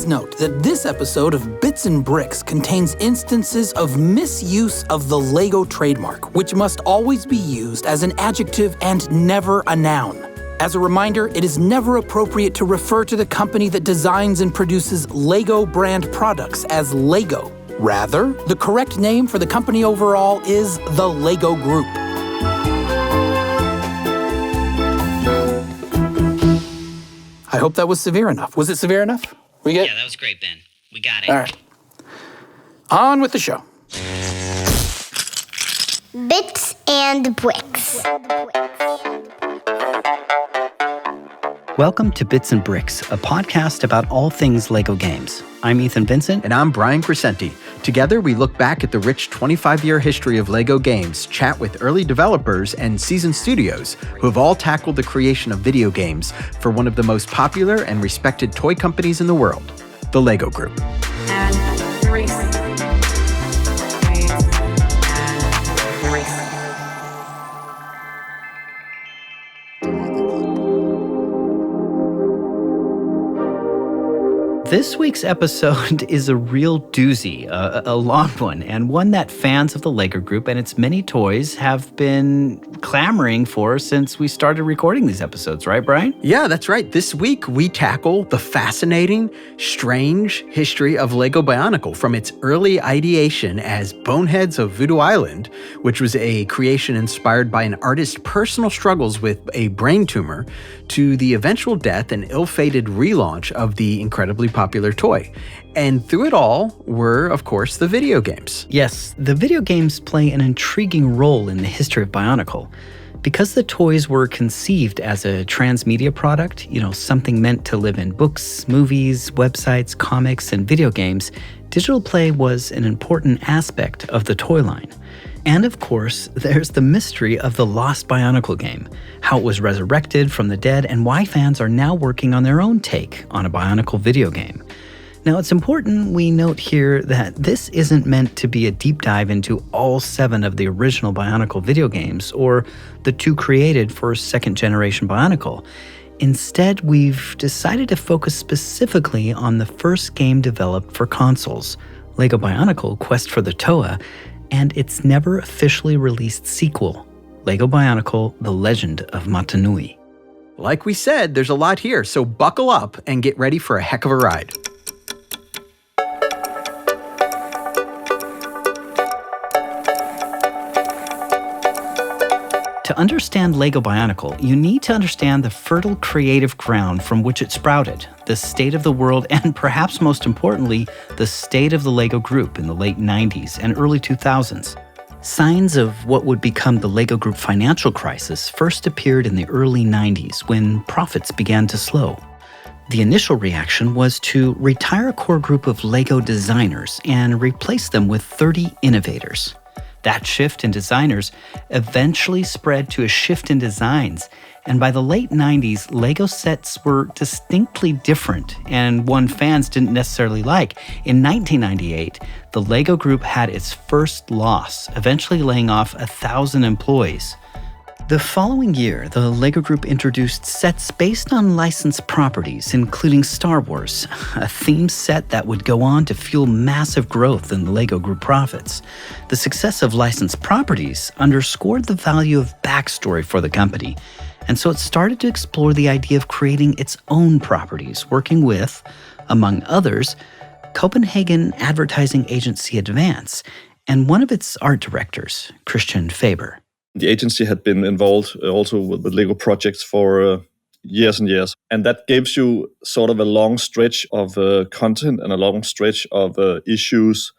note that this episode of Bits and Bricks contains instances of misuse of the LEGO trademark, which must always be used as an adjective and never a noun. As a reminder, it is never appropriate to refer to the company that designs and produces LEGO brand products as LEGO. Rather, the correct name for the company overall is the LEGO Group. I hope that was severe enough. Was it severe enough? Yeah, that was great, Ben. We got it. All right. On with the show. Bits and Bricks. Welcome to Bits and Bricks, a podcast about all things LEGO games. I'm Ethan Vincent. And I'm Brian Crescenti. Together, we look back at the rich 25-year history of LEGO games, chat with early developers and seasoned studios who have all tackled the creation of video games for one of the most popular and respected toy companies in the world, the LEGO Group. And erase. This week's episode is a real doozy, a long one, and one that fans of the LEGO Group and its many toys have been clamoring for since we started recording these episodes, right, Brian? Yeah, that's right. This week, we tackle the fascinating, strange history of LEGO Bionicle from its early ideation as Boneheads of Voodoo Island, which was a creation inspired by an artist's personal struggles with a brain tumor, to the eventual death and ill-fated relaunch of the incredibly popular toy. And through it all were, of course, the video games. Yes, the video games play an intriguing role in the history of Bionicle. Because the toys were conceived as a transmedia product, something meant to live in books, movies, websites, comics, and video games, digital play was an important aspect of the toy line. And of course, there's the mystery of the lost Bionicle game, how it was resurrected from the dead, and why fans are now working on their own take on a Bionicle video game. Now, it's important we note here that this isn't meant to be a deep dive into all 7 of the original Bionicle video games, or the 2 created for second-generation Bionicle. Instead, we've decided to focus specifically on the first game developed for consoles, LEGO Bionicle Quest for the Toa, and its never officially released sequel, LEGO Bionicle The Legend of Matanui. Like we said, there's a lot here, so buckle up and get ready for a heck of a ride. To understand LEGO Bionicle, you need to understand the fertile creative ground from which it sprouted, the state of the world, and perhaps most importantly, the state of the LEGO Group in the late 90s and early 2000s. Signs of what would become the LEGO Group financial crisis first appeared in the early 90s when profits began to slow. The initial reaction was to retire a core group of LEGO designers and replace them with 30 innovators. That shift in designers eventually spread to a shift in designs, and by the late 90s, LEGO sets were distinctly different and one fans didn't necessarily like. In 1998, the LEGO Group had its first loss, eventually laying off 1,000 employees. The following year, the LEGO Group introduced sets based on licensed properties, including Star Wars, a theme set that would go on to fuel massive growth in the LEGO Group profits. The success of licensed properties underscored the value of backstory for the company, and so it started to explore the idea of creating its own properties, working with, among others, Copenhagen advertising agency Advance, and one of its art directors, Christian Faber. The agency had been involved also with the LEGO projects for years and years. And that gives you sort of a long stretch of content and a long stretch of issues.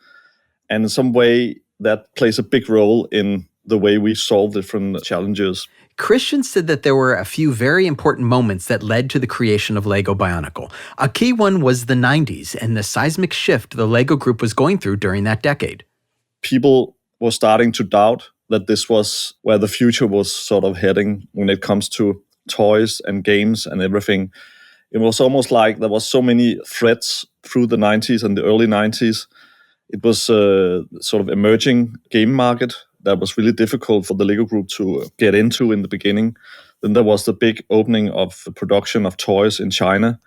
And in some way, that plays a big role in the way we solve different challenges. Christian said that there were a few very important moments that led to the creation of LEGO Bionicle. A key one was the 90s and the seismic shift the LEGO Group was going through during that decade. People were starting to doubt that this was where the future was sort of heading when it comes to toys and games and everything. It was almost like there was so many threats through the 90s and the early 90s. It was a sort of emerging game market that was really difficult for the LEGO Group to get into in the beginning. Then there was the big opening of the production of toys in China,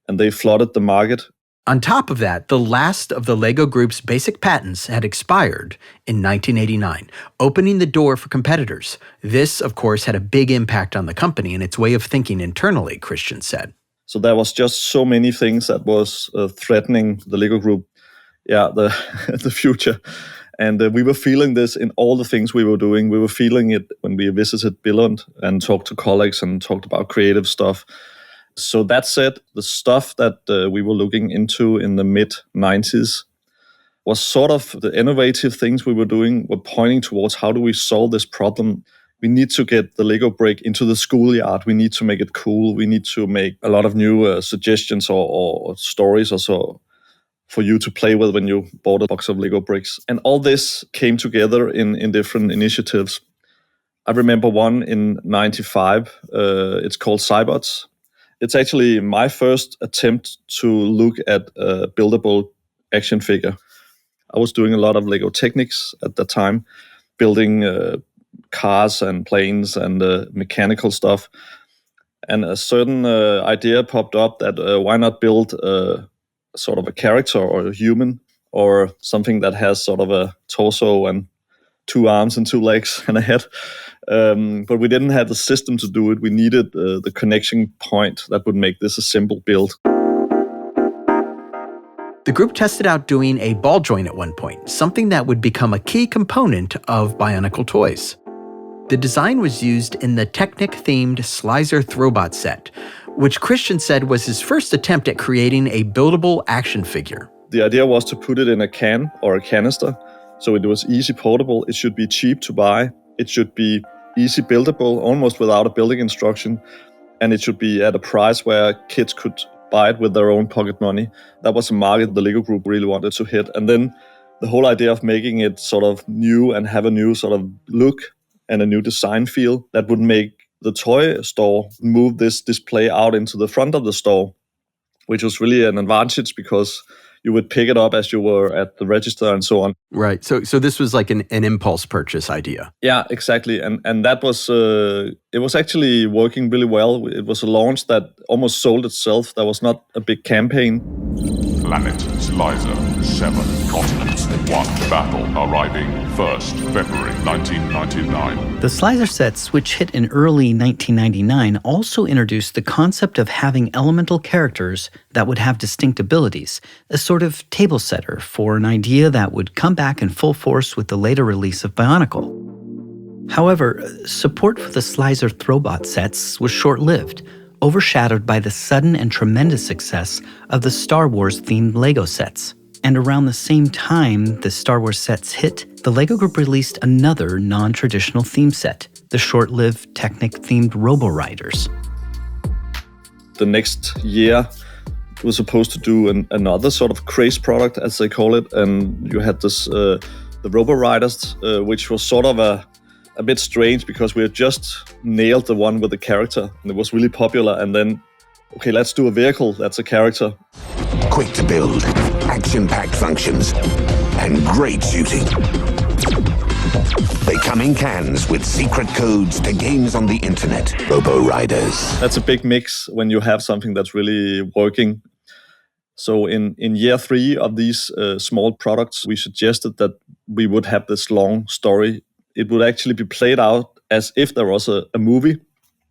and they flooded the market. On top of that, the last of the LEGO Group's basic patents had expired in 1989, opening the door for competitors. This, of course, had a big impact on the company and its way of thinking internally, Christian said. So there was just so many things that was threatening the LEGO Group, the future. And we were feeling this in all the things we were doing. We were feeling it when we visited Billund and talked to colleagues and talked about creative stuff. So that said, the stuff that we were looking into in the mid-90s was sort of the innovative things we were doing were pointing towards how do we solve this problem. We need to get the Lego brick into the schoolyard. We need to make it cool. We need to make a lot of new suggestions or stories or so for you to play with when you bought a box of Lego bricks. And all this came together in different initiatives. I remember one in 95. It's called Cybots. It's actually my first attempt to look at a buildable action figure. I was doing a lot of Lego Technics at that time, building cars and planes and mechanical stuff. And a certain idea popped up that why not build sort of a character or a human or something that has sort of a torso and 2 arms and 2 legs and a head. But we didn't have the system to do it. We needed the connection point that would make this a simple build. The group tested out doing a ball joint at one point, something that would become a key component of Bionicle toys. The design was used in the Technic-themed Slicer Throwbot set, which Christian said was his first attempt at creating a buildable action figure. The idea was to put it in a can or a canister, so it was easy portable. It should be cheap to buy. It should be easy buildable, almost without a building instruction. And it should be at a price where kids could buy it with their own pocket money. That was a market the LEGO Group really wanted to hit. And then the whole idea of making it sort of new and have a new sort of look and a new design feel that would make the toy store move this display out into the front of the store, which was really an advantage because you would pick it up as you were at the register and so on. Right. So this was like an impulse purchase idea. Yeah, exactly. And that was, it was actually working really well. It was a launch that almost sold itself. There was not a big campaign. Planet Slicer, 7 continents, 1 battle, arriving 1st February 1999. The Slicer sets, which hit in early 1999, also introduced the concept of having elemental characters that would have distinct abilities, a sort of table setter for an idea that would come back in full force with the later release of Bionicle. However, support for the Slicer Throwbot sets was short-lived, overshadowed by the sudden and tremendous success of the Star Wars-themed LEGO sets. And around the same time the Star Wars sets hit, the LEGO Group released another non-traditional theme set, the short-lived Technic-themed Robo-Riders. The next year, it was supposed to do another sort of craze product, as they call it, and you had this the Robo-Riders, which was sort of a bit strange because we had just nailed the one with the character, and it was really popular, and then, okay, let's do a vehicle that's a character. Quick to build, action-packed functions, and great shooting. They come in cans with secret codes to games on the internet. Robo-Riders. That's a big mix when you have something that's really working. So in year 3 of these small products, we suggested that we would have this long story. It would actually be played out as if there was a movie,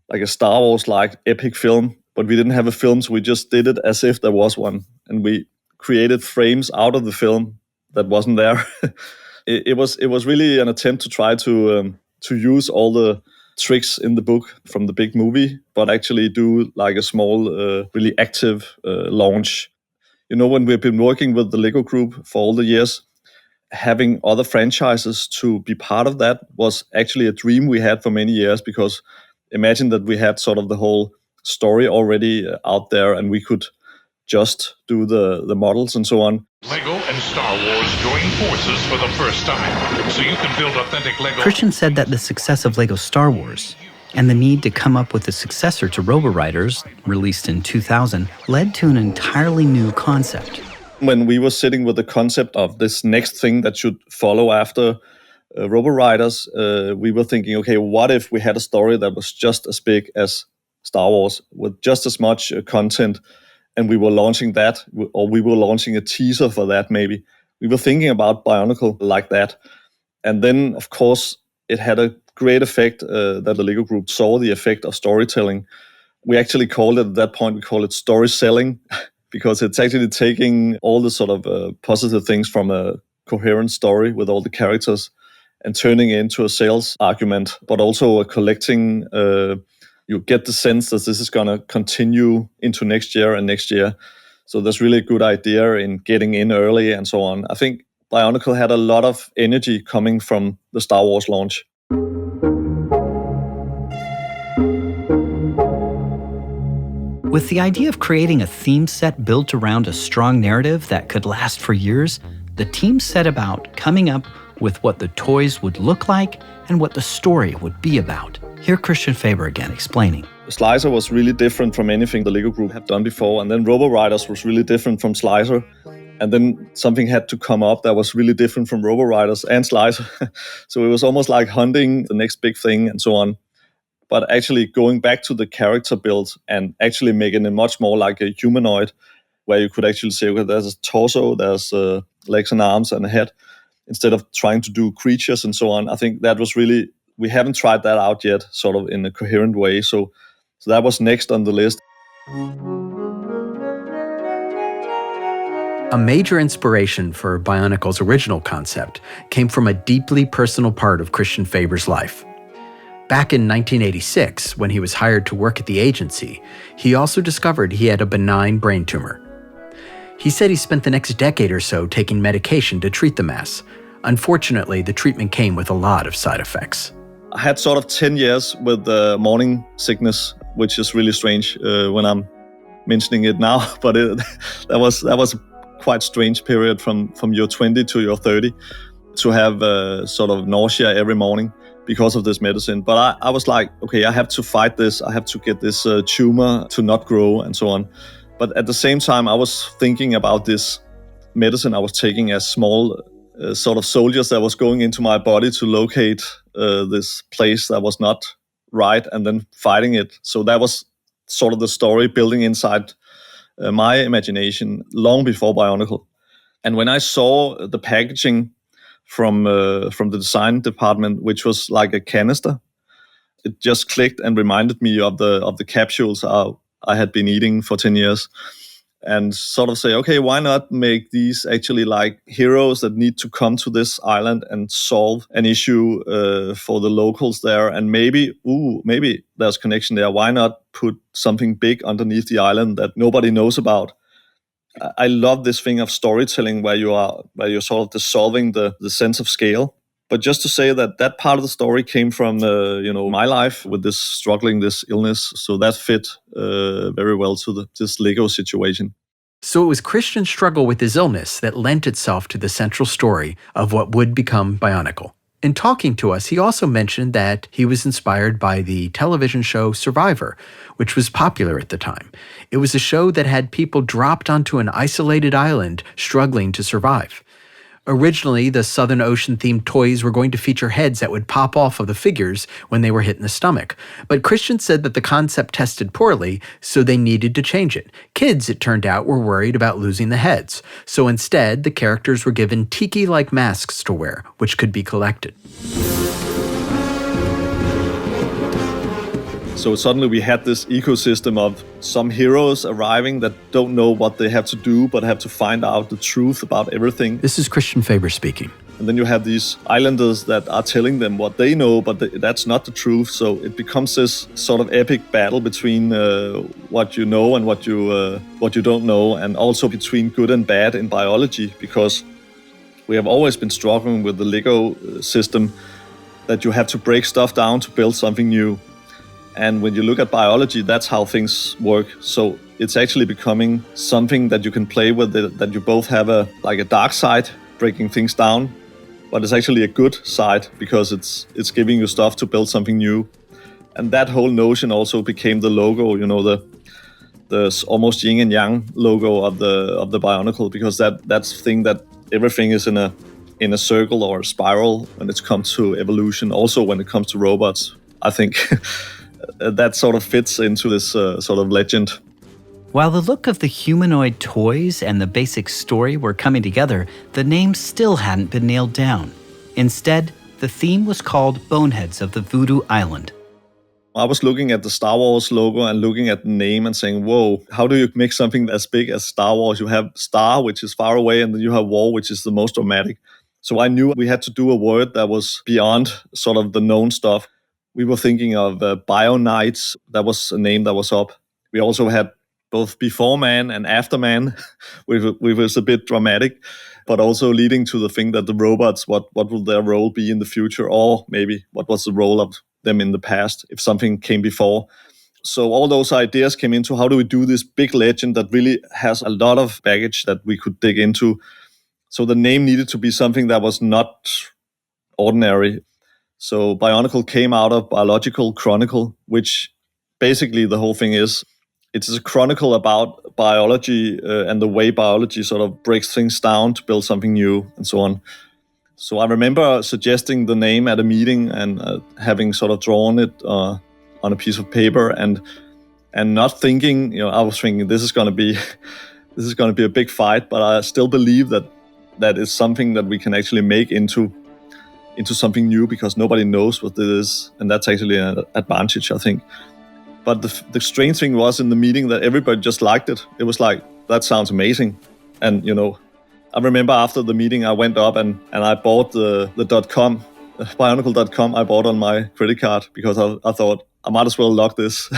like a Star Wars-like epic film, but we didn't have a film, so we just did it as if there was one. And we created frames out of the film that wasn't there. It was really an attempt to try to use all the tricks in the book from the big movie, but actually do like a small, really active launch. You know, when we've been working with the LEGO Group for all the years, having other franchises to be part of that was actually a dream we had for many years, because imagine that we had sort of the whole story already out there and we could just do the models and so on. LEGO and Star Wars join forces for the first time, so you can build authentic LEGO. Christian said that the success of LEGO Star Wars and the need to come up with a successor to Robo-Riders, released in 2000, led to an entirely new concept. When we were sitting with the concept of this next thing that should follow after Robo-Riders, we were thinking, okay, what if we had a story that was just as big as Star Wars, with just as much content and we were launching that, or we were launching a teaser for that maybe. We were thinking about Bionicle like that. And then, of course, it had a great effect that the LEGO Group saw the effect of storytelling. We actually called it, at that point, we call it story selling, because it's actually taking all the sort of positive things from a coherent story with all the characters and turning it into a sales argument, but also a collecting. You get the sense that this is going to continue into next year and next year. So there's really a good idea in getting in early and so on. I think Bionicle had a lot of energy coming from the Star Wars launch. With the idea of creating a theme set built around a strong narrative that could last for years, the team set about coming up with what the toys would look like and what the story would be about. Hear Christian Faber again explaining. Slicer was really different from anything the LEGO Group had done before, and then Robo Riders was really different from Slicer. And then something had to come up that was really different from Robo Riders and Slicer. So it was almost like hunting the next big thing and so on. But actually going back to the character build and actually making it much more like a humanoid, where you could actually say, okay, there's a torso, there's legs and arms and a head, instead of trying to do creatures and so on. I think that was really, we haven't tried that out yet, sort of in a coherent way. So that was next on the list. A major inspiration for Bionicle's original concept came from a deeply personal part of Christian Faber's life. Back in 1986, when he was hired to work at the agency, he also discovered he had a benign brain tumor. He said he spent the next decade or so taking medication to treat the mass. Unfortunately, the treatment came with a lot of side effects. I had sort of 10 years with morning sickness, which is really strange when I'm mentioning it now, but that was a quite strange period from your 20 to your 30 to have sort of nausea every morning because of this medicine. But I was like, okay, I have to fight this. I have to get this tumor to not grow and so on. But at the same time, I was thinking about this medicine I was taking as small sort of soldiers that was going into my body to locate this place that was not right and then fighting it. So that was sort of the story building inside my imagination long before Bionicle. And when I saw the packaging from the design department, which was like a canister, it just clicked and reminded me of the capsules I had been eating for 10 years. And sort of say, okay, why not make these actually like heroes that need to come to this island and solve an issue for the locals there? And maybe there's connection there. Why not put something big underneath the island that nobody knows about? I love this thing of storytelling where you're sort of dissolving the sense of scale. But just to say that part of the story came from my life with this illness, so that fit very well to this Lego situation. So it was Christian's struggle with his illness that lent itself to the central story of what would become Bionicle. In talking to us, he also mentioned that he was inspired by the television show Survivor, which was popular at the time. It was a show that had people dropped onto an isolated island struggling to survive. Originally, the Southern Ocean-themed toys were going to feature heads that would pop off of the figures when they were hit in the stomach. But Christian said that the concept tested poorly, so they needed to change it. Kids, it turned out, were worried about losing the heads. So instead, the characters were given tiki-like masks to wear, which could be collected. So suddenly we had this ecosystem of some heroes arriving that don't know what they have to do, but have to find out the truth about everything. This is Christian Faber speaking. And then you have these islanders that are telling them what they know, but that's not the truth. So it becomes this sort of epic battle between what you know and what you don't know, and also between good and bad in biology, because we have always been struggling with the Lego system that you have to break stuff down to build something new. And when you look at biology, that's how things work. So it's actually becoming something that you can play with, that you both have a dark side, breaking things down, but it's actually a good side because it's giving you stuff to build something new. And that whole notion also became the logo, the almost yin and yang logo of the Bionicle, because that's the thing that everything is in a circle or a spiral when it comes to evolution. Also when it comes to robots, I think that sort of fits into this sort of legend. While the look of the humanoid toys and the basic story were coming together, the name still hadn't been nailed down. Instead, the theme was called Boneheads of the Voodoo Island. I was looking at the Star Wars logo and looking at the name and saying, whoa, how do you make something as big as Star Wars? You have Star, which is far away, and then you have War, which is the most dramatic. So I knew we had to do a word that was beyond sort of the known stuff. We were thinking of Bionites. That was a name that was up. We also had both Before Man and After Man, which was a bit dramatic, but also leading to the thing that the robots, what will their role be in the future? Or maybe what was the role of them in the past if something came before. So all those ideas came into how do we do this big legend that really has a lot of baggage that we could dig into. So the name needed to be something that was not ordinary. So Bionicle came out of Biological Chronicle, which basically the whole thing is, it's a chronicle about biology and the way biology sort of breaks things down to build something new and so on. So I remember suggesting the name at a meeting and having sort of drawn it on a piece of paper and not thinking, I was thinking this is going to be a big fight, but I still believe that is something that we can actually make into something new because nobody knows what this is, and that's actually an advantage, I think. But the strange thing was in the meeting that everybody just liked it. It was like, that sounds amazing, and I remember after the meeting, I went up and I bought the .com, Bionicle.com, I bought on my credit card because I thought I might as well lock this.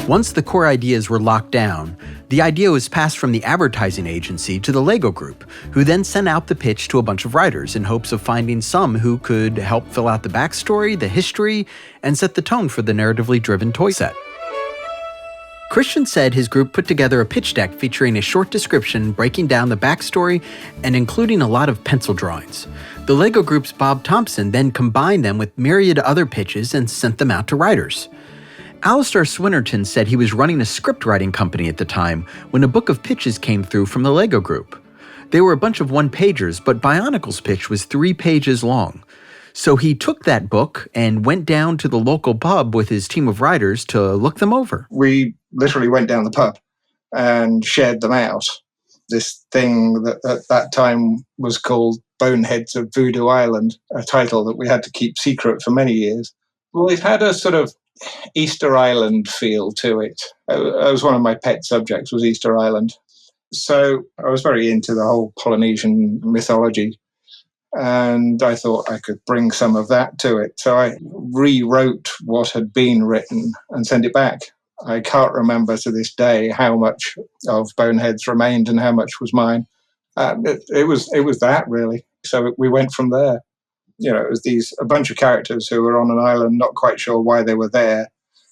Once the core ideas were locked down, the idea was passed from the advertising agency to the LEGO Group, who then sent out the pitch to a bunch of writers in hopes of finding some who could help fill out the backstory, the history, and set the tone for the narratively driven toy set. Christian said his group put together a pitch deck featuring a short description breaking down the backstory and including a lot of pencil drawings. The LEGO Group's Bob Thompson then combined them with myriad other pitches and sent them out to writers. Alastair Swinnterton said he was running a script writing company at the time when a book of pitches came through from the LEGO Group. They were a bunch of one-pagers, but Bionicle's pitch was 3 pages long. So he took that book and went down to the local pub with his team of writers to look them over. We literally went down the pub and shared them out. This thing that at that time was called Boneheads of Voodoo Island, a title that we had to keep secret for many years. Well, it had a sort of Easter Island feel to it. It was one of my pet subjects, was Easter Island. So I was very into the whole Polynesian mythology, and I thought I could bring some of that to it. So I rewrote what had been written and sent it back. I can't remember to this day how much of Boneheads remained and how much was mine. It was that, really. So we went from there. It was a bunch of characters who were on an island, not quite sure why they were there.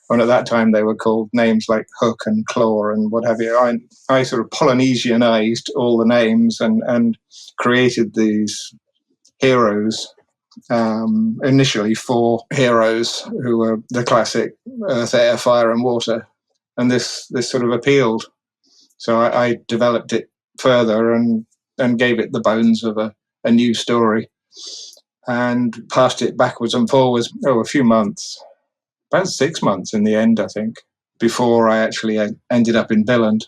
And at that time, they were called names like Hook and Claw and what have you. I sort of Polynesianized all the names and created these heroes. Initially 4 heroes who were the classic earth, air, fire and water. And this sort of appealed. So I developed it further and gave it the bones of a new story and passed it backwards and forwards. A few months, about 6 months in the end, I think, before I actually ended up in Billund.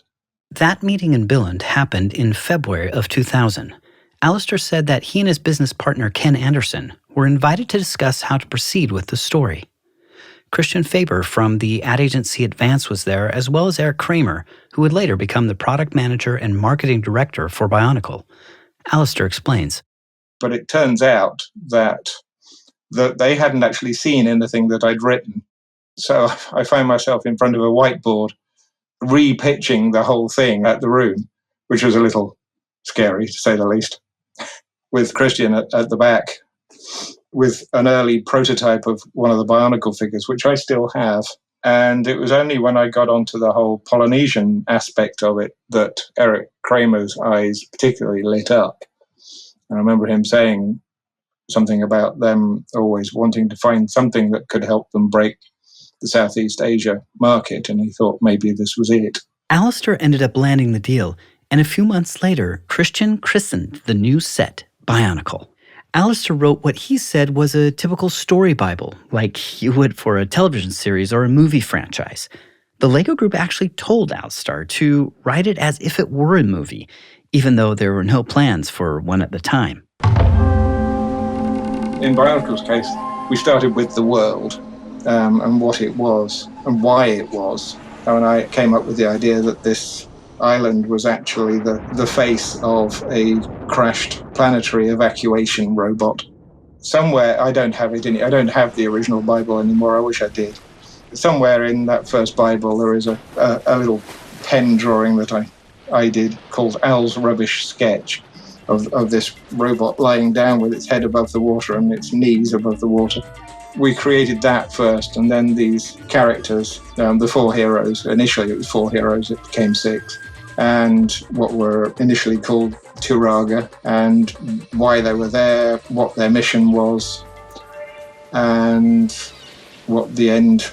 That meeting in Billund happened in February of 2000. Alastair said that he and his business partner, Ken Anderson, were invited to discuss how to proceed with the story. Christian Faber from the ad agency Advance was there, as well as Eric Kramer, who would later become the product manager and marketing director for Bionicle. Alastair explains. But it turns out that they hadn't actually seen anything that I'd written. So I found myself in front of a whiteboard, re-pitching the whole thing at the room, which was a little scary, to say the least, with Christian at the back, with an early prototype of one of the Bionicle figures, which I still have. And it was only when I got onto the whole Polynesian aspect of it that Eric Kramer's eyes particularly lit up. And I remember him saying something about them always wanting to find something that could help them break the Southeast Asia market, and he thought maybe this was it. Alastair ended up landing the deal, and a few months later, Christian christened the new set Bionicle. Alastair wrote what he said was a typical story Bible, like you would for a television series or a movie franchise. The LEGO Group actually told Alastair to write it as if it were a movie, even though there were no plans for one at the time. In Bionicle's case, we started with the world and what it was and why it was. And I came up with the idea that this island was actually the face of a crashed planetary evacuation robot. Somewhere, I don't have it in it. I don't have the original Bible anymore. I wish I did. Somewhere in that first Bible, there is a little pen drawing that I did called Al's Rubbish Sketch of this robot lying down with its head above the water and its knees above the water. We created that first, and then these characters, the 4 heroes. Initially, it was 4 heroes. It became 6. And what were initially called Turaga, and why they were there, what their mission was, and what the end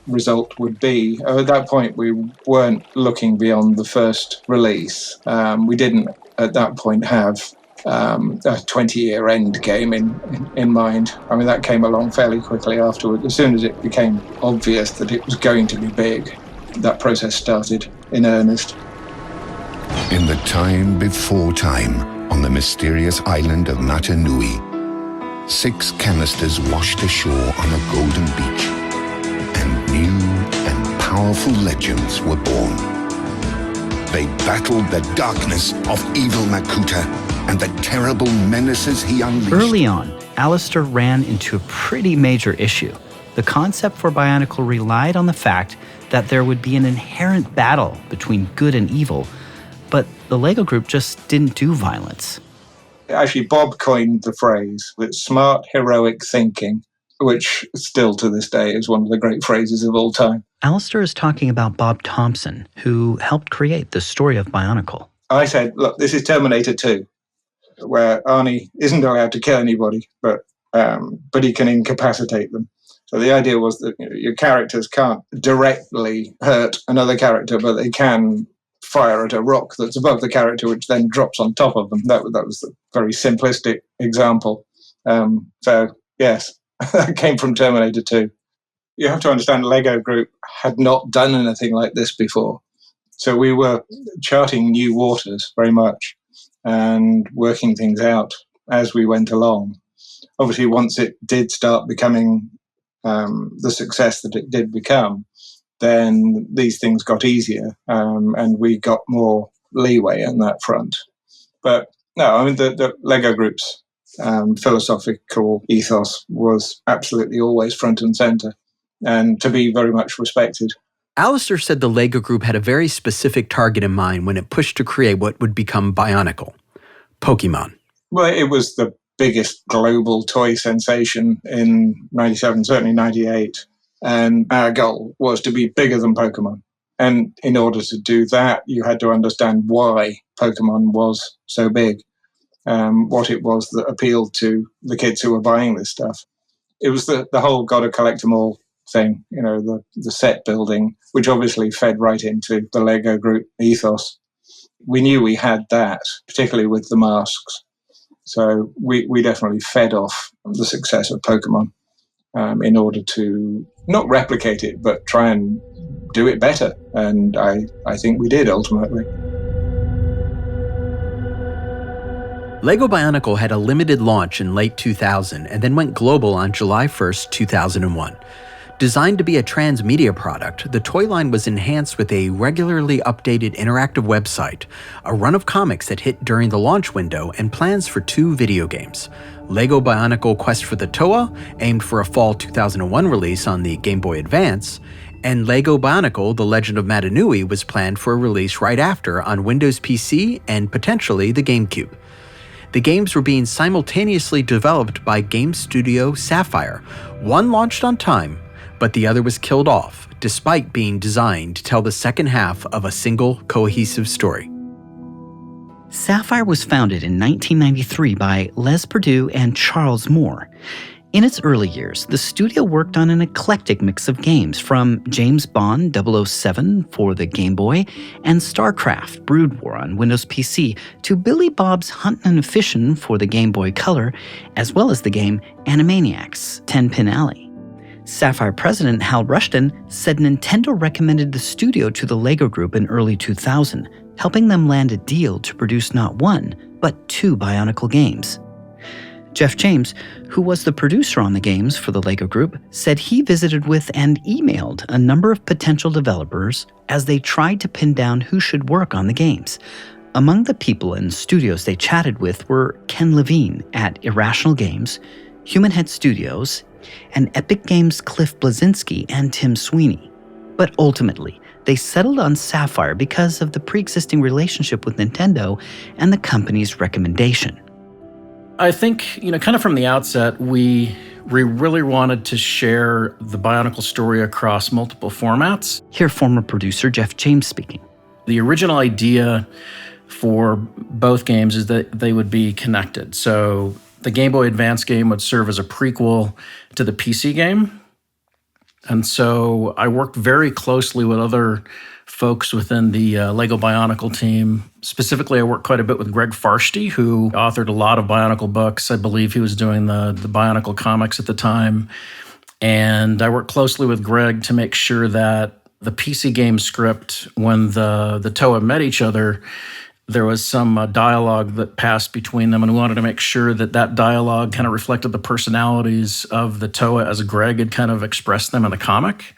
result would be. At that point, we weren't looking beyond the first release. We didn't, at that point, have a 20-year end game in mind. I mean, that came along fairly quickly afterward. As soon as it became obvious that it was going to be big, that process started in earnest. In the time before time, on the mysterious island of Matanui, 6 canisters washed ashore on a golden beach, and new and powerful legends were born. They battled the darkness of evil Makuta and the terrible menaces he unleashed. Early on, Alastair ran into a pretty major issue. The concept for Bionicle relied on the fact that there would be an inherent battle between good and evil, but the LEGO Group just didn't do violence. Actually, Bob coined the phrase with smart, heroic thinking, which still to this day is one of the great phrases of all time. Alastair is talking about Bob Thompson, who helped create the story of Bionicle. I said, look, this is Terminator 2, where Arnie isn't allowed to kill anybody, but he can incapacitate them. So the idea was that your characters can't directly hurt another character, but they can fire at a rock that's above the character, which then drops on top of them. That was a very simplistic example. So, yes, that came from Terminator 2. You have to understand, LEGO Group had not done anything like this before. So we were charting new waters very much and working things out as we went along. Obviously, once it did start becoming the success that it did become, then these things got easier and we got more leeway on that front. But no, I mean, the LEGO Group's philosophical ethos was absolutely always front and center and to be very much respected. Alastair said the LEGO Group had a very specific target in mind when it pushed to create what would become Bionicle, Pokémon. Well, it was the biggest global toy sensation in 97, certainly 98. And our goal was to be bigger than Pokemon. And in order to do that, you had to understand why Pokemon was so big, what it was that appealed to the kids who were buying this stuff. It was the whole gotta collect them all thing, the set building, which obviously fed right into the LEGO Group ethos. We knew we had that, particularly with the masks. So we definitely fed off the success of Pokemon in order to not replicate it, but try and do it better. And I think we did ultimately. LEGO Bionicle had a limited launch in late 2000 and then went global on July 1st, 2001. Designed to be a transmedia product, the toy line was enhanced with a regularly updated interactive website, a run of comics that hit during the launch window, and plans for 2 video games. LEGO Bionicle Quest for the Toa, aimed for a fall 2001 release on the Game Boy Advance, and LEGO Bionicle The Legend of Matanui was planned for a release right after on Windows PC and potentially the GameCube. The games were being simultaneously developed by game studio Sapphire. One launched on time, but the other was killed off, despite being designed to tell the second half of a single cohesive story. Sapphire was founded in 1993 by Les Perdue and Charles Moore. In its early years, the studio worked on an eclectic mix of games, from James Bond 007 for the Game Boy and StarCraft Brood War on Windows PC to Billy Bob's Huntin' and Fishin' for the Game Boy Color, as well as the game Animaniacs 10-Pin Alley. Sapphire president Hal Rushton said Nintendo recommended the studio to the LEGO Group in early 2000, helping them land a deal to produce not one, but 2 Bionicle games. Jeff James, who was the producer on the games for the LEGO Group, said he visited with and emailed a number of potential developers as they tried to pin down who should work on the games. Among the people and studios they chatted with were Ken Levine at Irrational Games, Human Head Studios, and Epic Games' Cliff Bleszinski and Tim Sweeney. But ultimately, they settled on Sapphire because of the pre-existing relationship with Nintendo and the company's recommendation. I think, kind of from the outset, we really wanted to share the Bionicle story across multiple formats. Here, former producer Jeff James speaking. The original idea for both games is that they would be connected. So the Game Boy Advance game would serve as a prequel to the PC game. And so I worked very closely with other folks within the LEGO Bionicle team. Specifically, I worked quite a bit with Greg Farshtey, who authored a lot of Bionicle books. I believe he was doing the Bionicle comics at the time. And I worked closely with Greg to make sure that the PC game script, when the Toa met each other, there was some dialogue that passed between them, and we wanted to make sure that that dialogue kind of reflected the personalities of the Toa as Greg had kind of expressed them in the comic.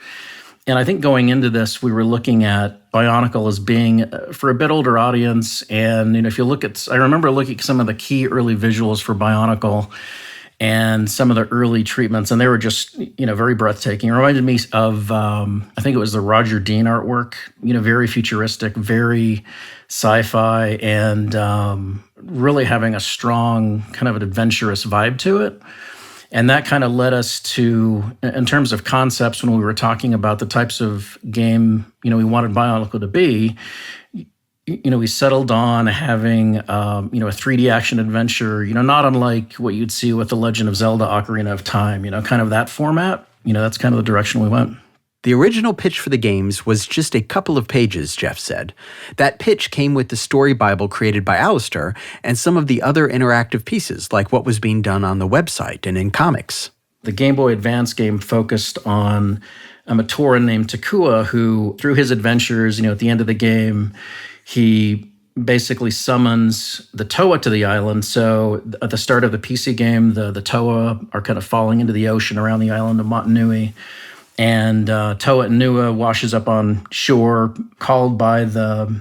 And I think going into this, we were looking at Bionicle as being for a bit older audience. And if you look at, I remember looking at some of the key early visuals for Bionicle and some of the early treatments, and they were just, very breathtaking. It reminded me of, I think it was the Roger Dean artwork, very futuristic, very sci-fi, and really having a strong kind of an adventurous vibe to it. And that kind of led us to, in terms of concepts, when we were talking about the types of game, we wanted Bionicle to be, we settled on having, a 3D action adventure, not unlike what you'd see with The Legend of Zelda Ocarina of Time, kind of that format. That's kind of the direction we went. The original pitch for the games was just a couple of pages, Jeff said. That pitch came with the story Bible created by Alastair and some of the other interactive pieces, like what was being done on the website and in comics. The Game Boy Advance game focused on a Matoran named Takua, who, through his adventures, at the end of the game, he basically summons the Toa to the island. So at the start of the PC game, the Toa are kind of falling into the ocean around the island of Motunui. And Toa Inua washes up on shore, called by the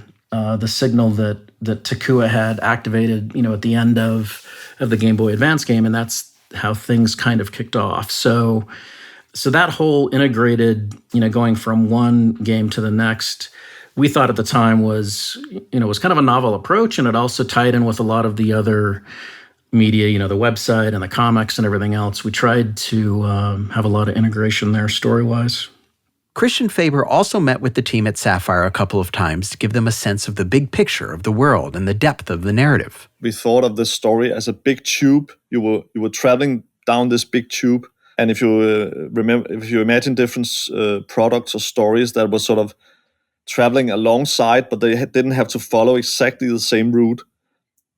signal that Takua had activated, at the end of the Game Boy Advance game, and that's how things kind of kicked off. So that whole integrated, going from one game to the next, we thought at the time was kind of a novel approach, and it also tied in with a lot of the other media, the website and the comics and everything else. We tried to have a lot of integration there story-wise. Christian Faber also met with the team at Sapphire a couple of times to give them a sense of the big picture of the world and the depth of the narrative. We thought of this story as a big tube. You were traveling down this big tube, and if you imagine different products or stories that were sort of traveling alongside, but they didn't have to follow exactly the same route,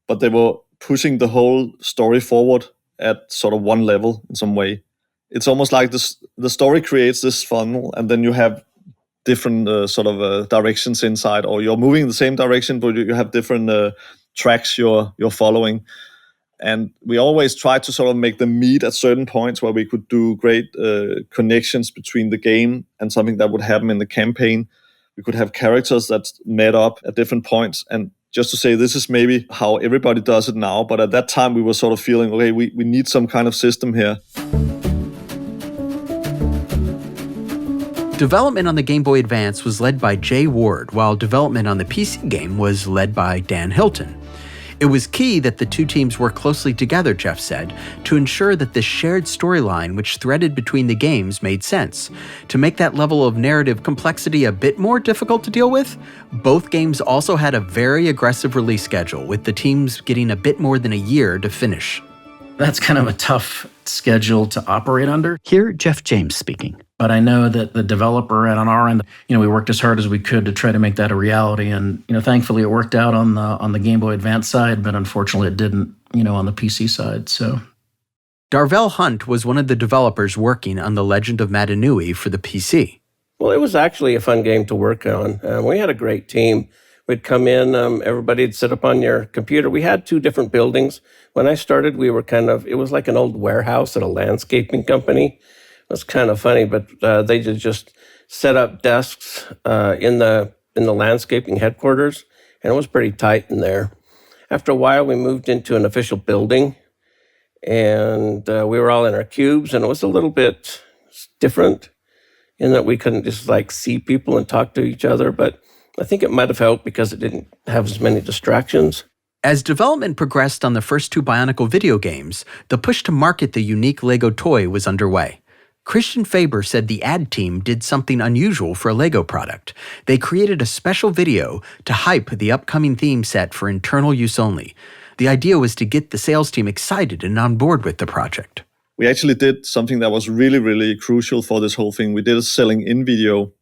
but they were pushing the whole story forward at sort of one level in some way. It's almost like the story creates this funnel, and then you have different directions inside, or you're moving in the same direction, but you have different tracks you're following. And we always try to sort of make them meet at certain points where we could do great connections between the game and something that would happen in the campaign. We could have characters that met up at different points, and just to say, this is maybe how everybody does it now, but at that time we were sort of feeling, okay, we need some kind of system here. Development on the Game Boy Advance was led by Jay Ward, while development on the PC game was led by Dan Hilton. It was key that the two teams work closely together, Jeff said, to ensure that the shared storyline which threaded between the games made sense. To make that level of narrative complexity a bit more difficult to deal with, both games also had a very aggressive release schedule, with the teams getting a bit more than a year to finish. That's kind of a tough schedule to operate under. Here, Jeff James speaking. But I know that the developer and on our end, we worked as hard as we could to try to make that a reality. And, thankfully it worked out on the Game Boy Advance side, but unfortunately it didn't, on the PC side. So Darvell Hunt was one of the developers working on The Legend of Matanui for the PC. Well, it was actually a fun game to work on. We had a great team. We'd come in, everybody'd sit up on your computer. We had 2 different buildings. When I started, we were it was like an old warehouse at a landscaping company. It was kind of funny, but they just set up desks in the landscaping headquarters, and it was pretty tight in there. After a while, we moved into an official building, and we were all in our cubes, and it was a little bit different in that we couldn't just see people and talk to each other, but I think it might have helped because it didn't have as many distractions. As development progressed on the first 2 Bionicle video games, the push to market the unique LEGO toy was underway. Christian Faber said the ad team did something unusual for a LEGO product. They created a special video to hype the upcoming theme set for internal use only. The idea was to get the sales team excited and on board with the project. We actually did something that was really, really crucial for this whole thing. We did a selling-in video,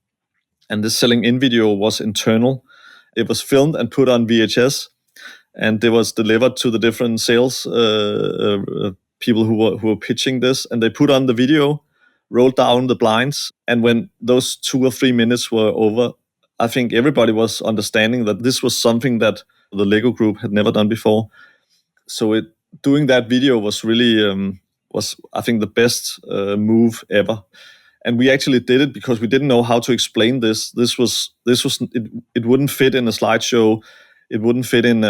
and the selling-in video was internal. It was filmed and put on VHS, and it was delivered to the different sales people who were pitching this, and they put on the video, rolled down the blinds, and when those 2 or 3 minutes were over, I think everybody was understanding that this was something that the LEGO group had never done before. So doing that video was really was, I think, the best move ever. And we actually did it because we didn't know how to explain this. It wouldn't fit in a slideshow. It wouldn't fit in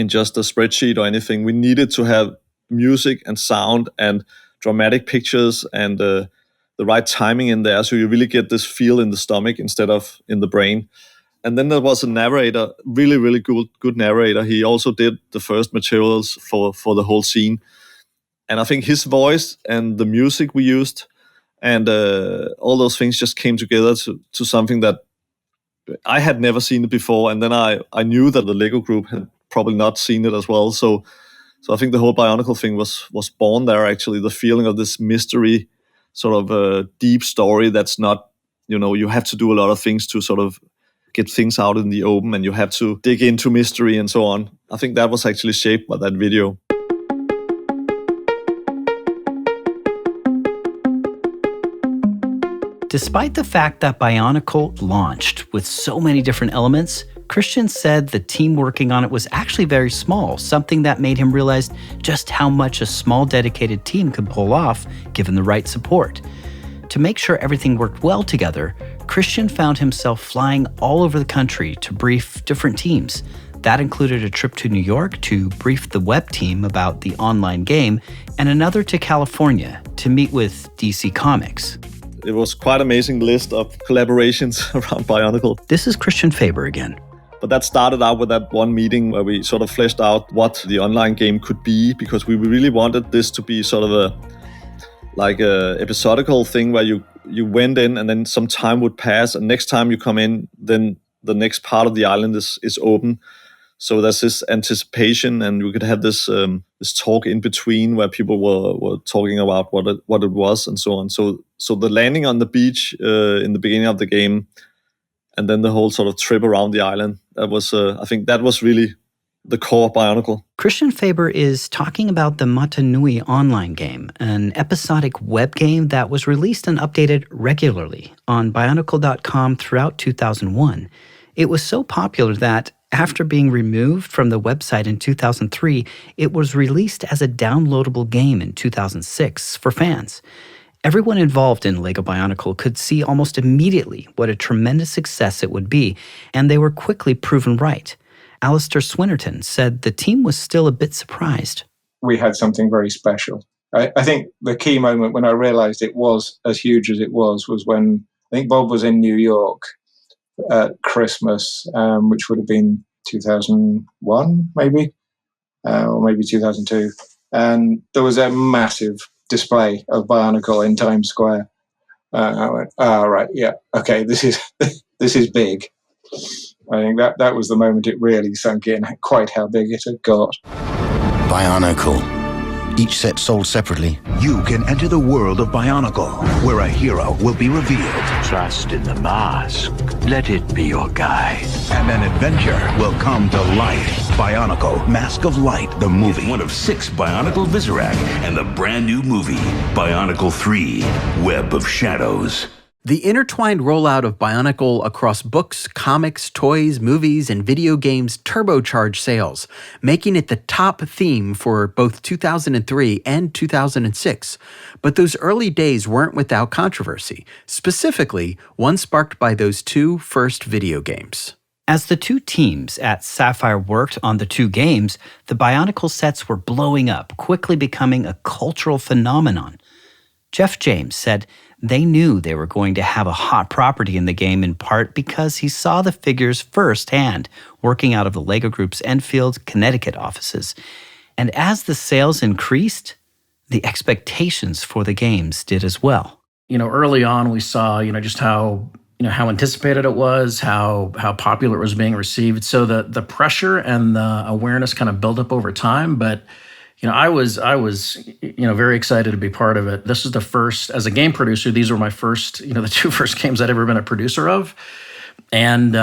just a spreadsheet or anything. We needed to have music and sound and dramatic pictures and the right timing in there, so you really get this feel in the stomach instead of in the brain. And then there was a narrator, really, really good narrator. He also did the first materials for the whole scene. And I think his voice and the music we used and all those things just came together to something that I had never seen it before. And then I knew that the LEGO group had probably not seen it as well. So I think the whole Bionicle thing was born there, actually, the feeling of this mystery, sort of a deep story that's not, you have to do a lot of things to sort of get things out in the open, and you have to dig into mystery and so on. I think that was actually shaped by that video. Despite the fact that Bionicle launched with so many different elements, Christian said the team working on it was actually very small, something that made him realize just how much a small dedicated team could pull off given the right support. To make sure everything worked well together, Christian found himself flying all over the country to brief different teams. That included a trip to New York to brief the web team about the online game, and another to California to meet with DC Comics. It was quite an amazing list of collaborations around Bionicle. This is Christian Faber again. But that started out with that one meeting where we sort of fleshed out what the online game could be, because we really wanted this to be sort of a episodical thing where you went in and then some time would pass, and next time you come in, then the next part of the island is open. So there's this anticipation, and we could have this talk in between where people were talking about what it was and so on. So the landing on the beach in the beginning of the game, and then the whole sort of trip around the island, that was I think that was really the core Bionicle. Christian Faber is talking about the Matanui online game, an episodic web game that was released and updated regularly on Bionicle.com throughout 2001. It was so popular that after being removed from the website in 2003, it was released as a downloadable game in 2006 for fans. Everyone involved in LEGO Bionicle could see almost immediately what a tremendous success it would be, and they were quickly proven right. Alastair Swinnterton said the team was still a bit surprised. We had something very special. I think the key moment when I realized it was as huge as it was when I think Bob was in New York at Christmas, which would have been 2001, maybe, or maybe 2002. And there was a massive display of Bionicle in Times Square. I went, right, yeah, okay, this is big. I think that was the moment it really sunk in quite how big it had got. Bionicle, each set sold separately. You can enter the world of Bionicle, where a hero will be revealed. Trust in the mask. Let it be your guide. And an adventure will come to life. Bionicle, Mask of Light, the movie. It's one of 6 Bionicle Viscerac and the brand new movie, Bionicle 3, Web of Shadows. The intertwined rollout of Bionicle across books, comics, toys, movies, and video games turbocharged sales, making it the top theme for both 2003 and 2006. But those early days weren't without controversy, specifically one sparked by those 2 first video games. As the 2 teams at Sapphire worked on the 2 games, the Bionicle sets were blowing up, quickly becoming a cultural phenomenon. Jeff James said they knew they were going to have a hot property in the game in part because he saw the figures firsthand working out of the LEGO Group's Enfield, Connecticut offices. And as the sales increased, the expectations for the games did as well. Early on we saw, just how anticipated it was, how popular it was being received. So the pressure and the awareness kind of built up over time, but I was very excited to be part of it. This is the first, as a game producer, these were my first, the 2 first games I'd ever been a producer of. And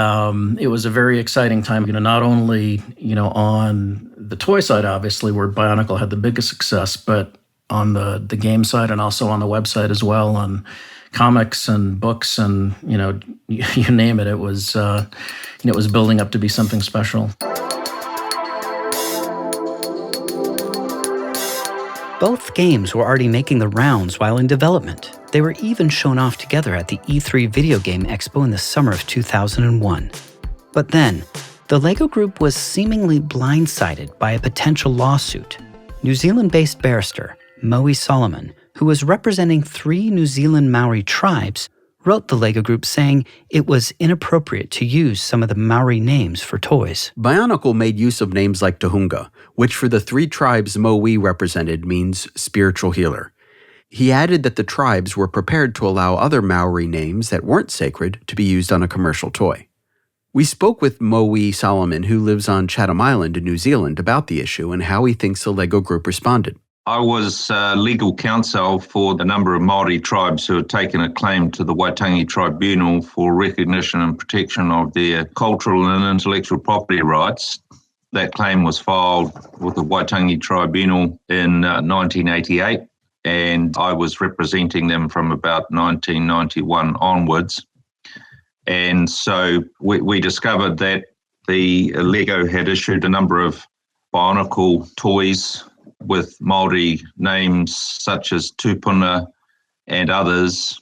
it was a very exciting time, not only, on the toy side, obviously, where Bionicle had the biggest success, but on the game side and also on the website as well, on comics and books and, you name it. It was building up to be something special. Both games were already making the rounds while in development. They were even shown off together at the E3 Video Game Expo in the summer of 2001. But then, the LEGO Group was seemingly blindsided by a potential lawsuit. New Zealand-based barrister Moe Solomon, who was representing 3 New Zealand Maori tribes, wrote the LEGO Group saying it was inappropriate to use some of the Maori names for toys. Bionicle made use of names like Tohunga, which for the 3 tribes Moe represented means spiritual healer. He added that the tribes were prepared to allow other Maori names that weren't sacred to be used on a commercial toy. We spoke with Moe Solomon, who lives on Chatham Island in New Zealand, about the issue and how he thinks the LEGO Group responded. I was legal counsel for the number of Maori tribes who had taken a claim to the Waitangi Tribunal for recognition and protection of their cultural and intellectual property rights. That claim was filed with the Waitangi Tribunal in 1988, and I was representing them from about 1991 onwards. And so we discovered that the LEGO had issued a number of Bionicle toys with Maori names such as Tupuna and others,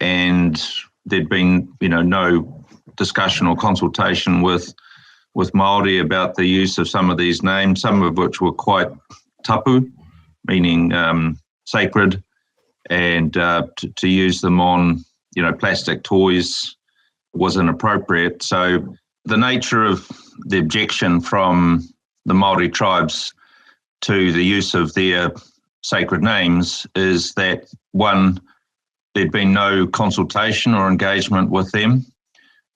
and there'd been, no discussion or consultation with Maori about the use of some of these names, some of which were quite tapu, meaning sacred, and to use them on, plastic toys was inappropriate. So the nature of the objection from the Maori tribes to the use of their sacred names is that, one, there'd been no consultation or engagement with them,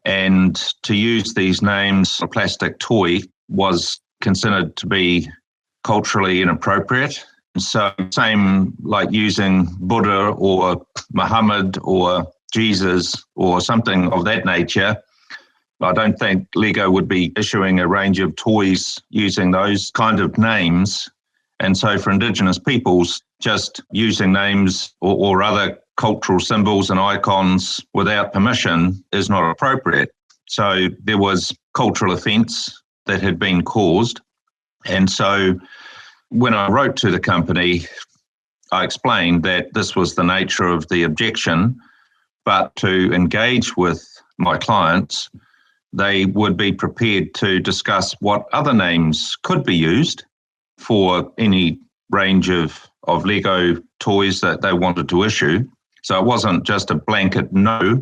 and to use these names, a plastic toy, was considered to be culturally inappropriate. So same like using Buddha or Muhammad or Jesus or something of that nature. I don't think LEGO would be issuing a range of toys using those kind of names. And so for Indigenous peoples, just using names or other cultural symbols and icons without permission is not appropriate. So there was cultural offence that had been caused. And so when I wrote to the company, I explained that this was the nature of the objection, but to engage with my clients, they would be prepared to discuss what other names could be used for any range of LEGO toys that they wanted to issue. So it wasn't just a blanket no,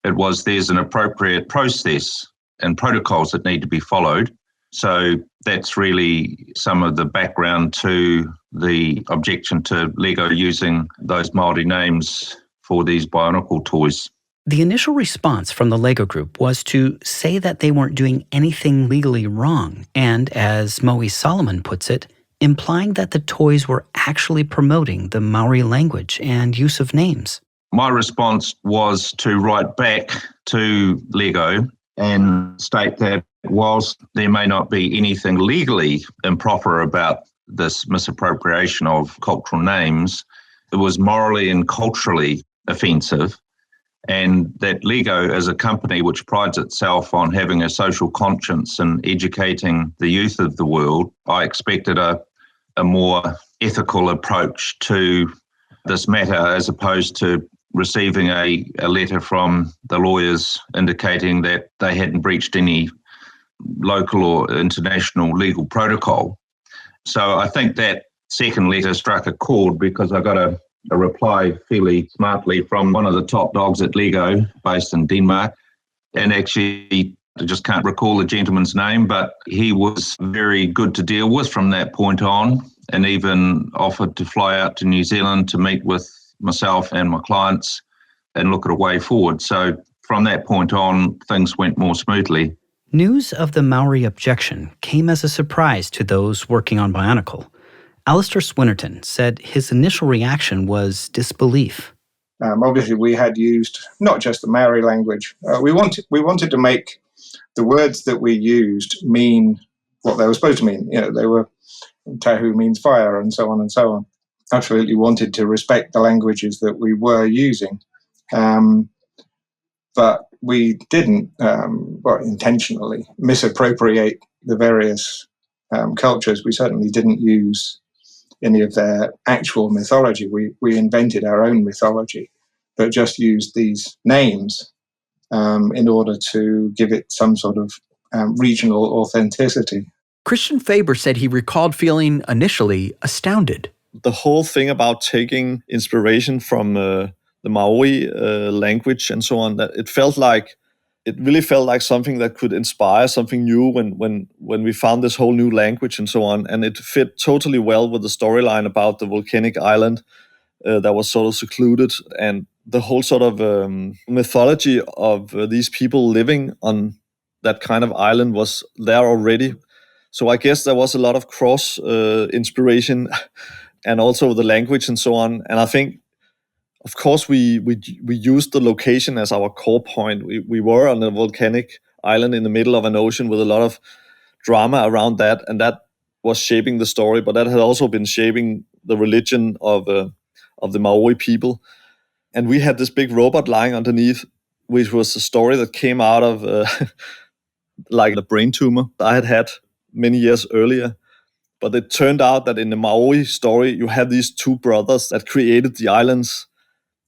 it was there's an appropriate process and protocols that need to be followed. So that's really some of the background to the objection to LEGO using those Maori names for these Bionicle toys. The initial response from the LEGO Group was to say that they weren't doing anything legally wrong and, as Moe Solomon puts it, implying that the toys were actually promoting the Maori language and use of names. My response was to write back to LEGO and state that whilst there may not be anything legally improper about this misappropriation of cultural names, it was morally and culturally offensive, and that LEGO, as a company which prides itself on having a social conscience and educating the youth of the world, I expected a more ethical approach to this matter, as opposed to receiving a letter from the lawyers indicating that they hadn't breached any local or international legal protocol. So I think that second letter struck a chord, because I got a reply fairly smartly from one of the top dogs at LEGO based in Denmark. And actually, I just can't recall the gentleman's name, but he was very good to deal with from that point on, and even offered to fly out to New Zealand to meet with myself and my clients and look at a way forward. So from that point on, things went more smoothly. News of the Maori objection came as a surprise to those working on Bionicle. Alastair Swinnterton said his initial reaction was disbelief. Obviously, we had used not just the Maori language. We wanted to make the words that we used mean what they were supposed to mean. They were Tahu means fire, and so on and so on. Absolutely wanted to respect the languages that we were using, but we didn't, intentionally misappropriate the various cultures. We certainly didn't use any of their actual mythology. We invented our own mythology, but just used these names in order to give it some sort of regional authenticity. Christian Faber said he recalled feeling initially astounded. The whole thing about taking inspiration from the Maori language and so on, that it really felt like something that could inspire something new when we found this whole new language and so on. And it fit totally well with the storyline about the volcanic island that was sort of secluded, and the whole sort of mythology of these people living on that kind of island was there already. So I guess there was a lot of cross inspiration and also the language and so on. And I think, of course, we used the location as our core point. We were on a volcanic island in the middle of an ocean with a lot of drama around that, and that was shaping the story. But that had also been shaping the religion of the Maori people. And we had this big robot lying underneath, which was a story that came out of like the brain tumor I had many years earlier. But it turned out that in the Maori story, you had these two brothers that created the islands.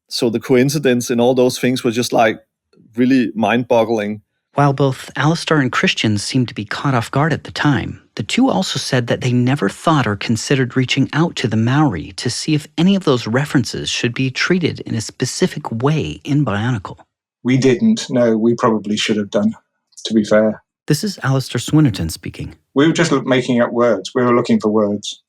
So the coincidence in all those things was just like really mind-boggling. While both Alastair and Christian seemed to be caught off guard at the time, the two also said that they never thought or considered reaching out to the Maori to see if any of those references should be treated in a specific way in Bionicle. We didn't. No, we probably should have done, to be fair. This is Alastair Swinnterton speaking. We were just making up words. We were looking for words.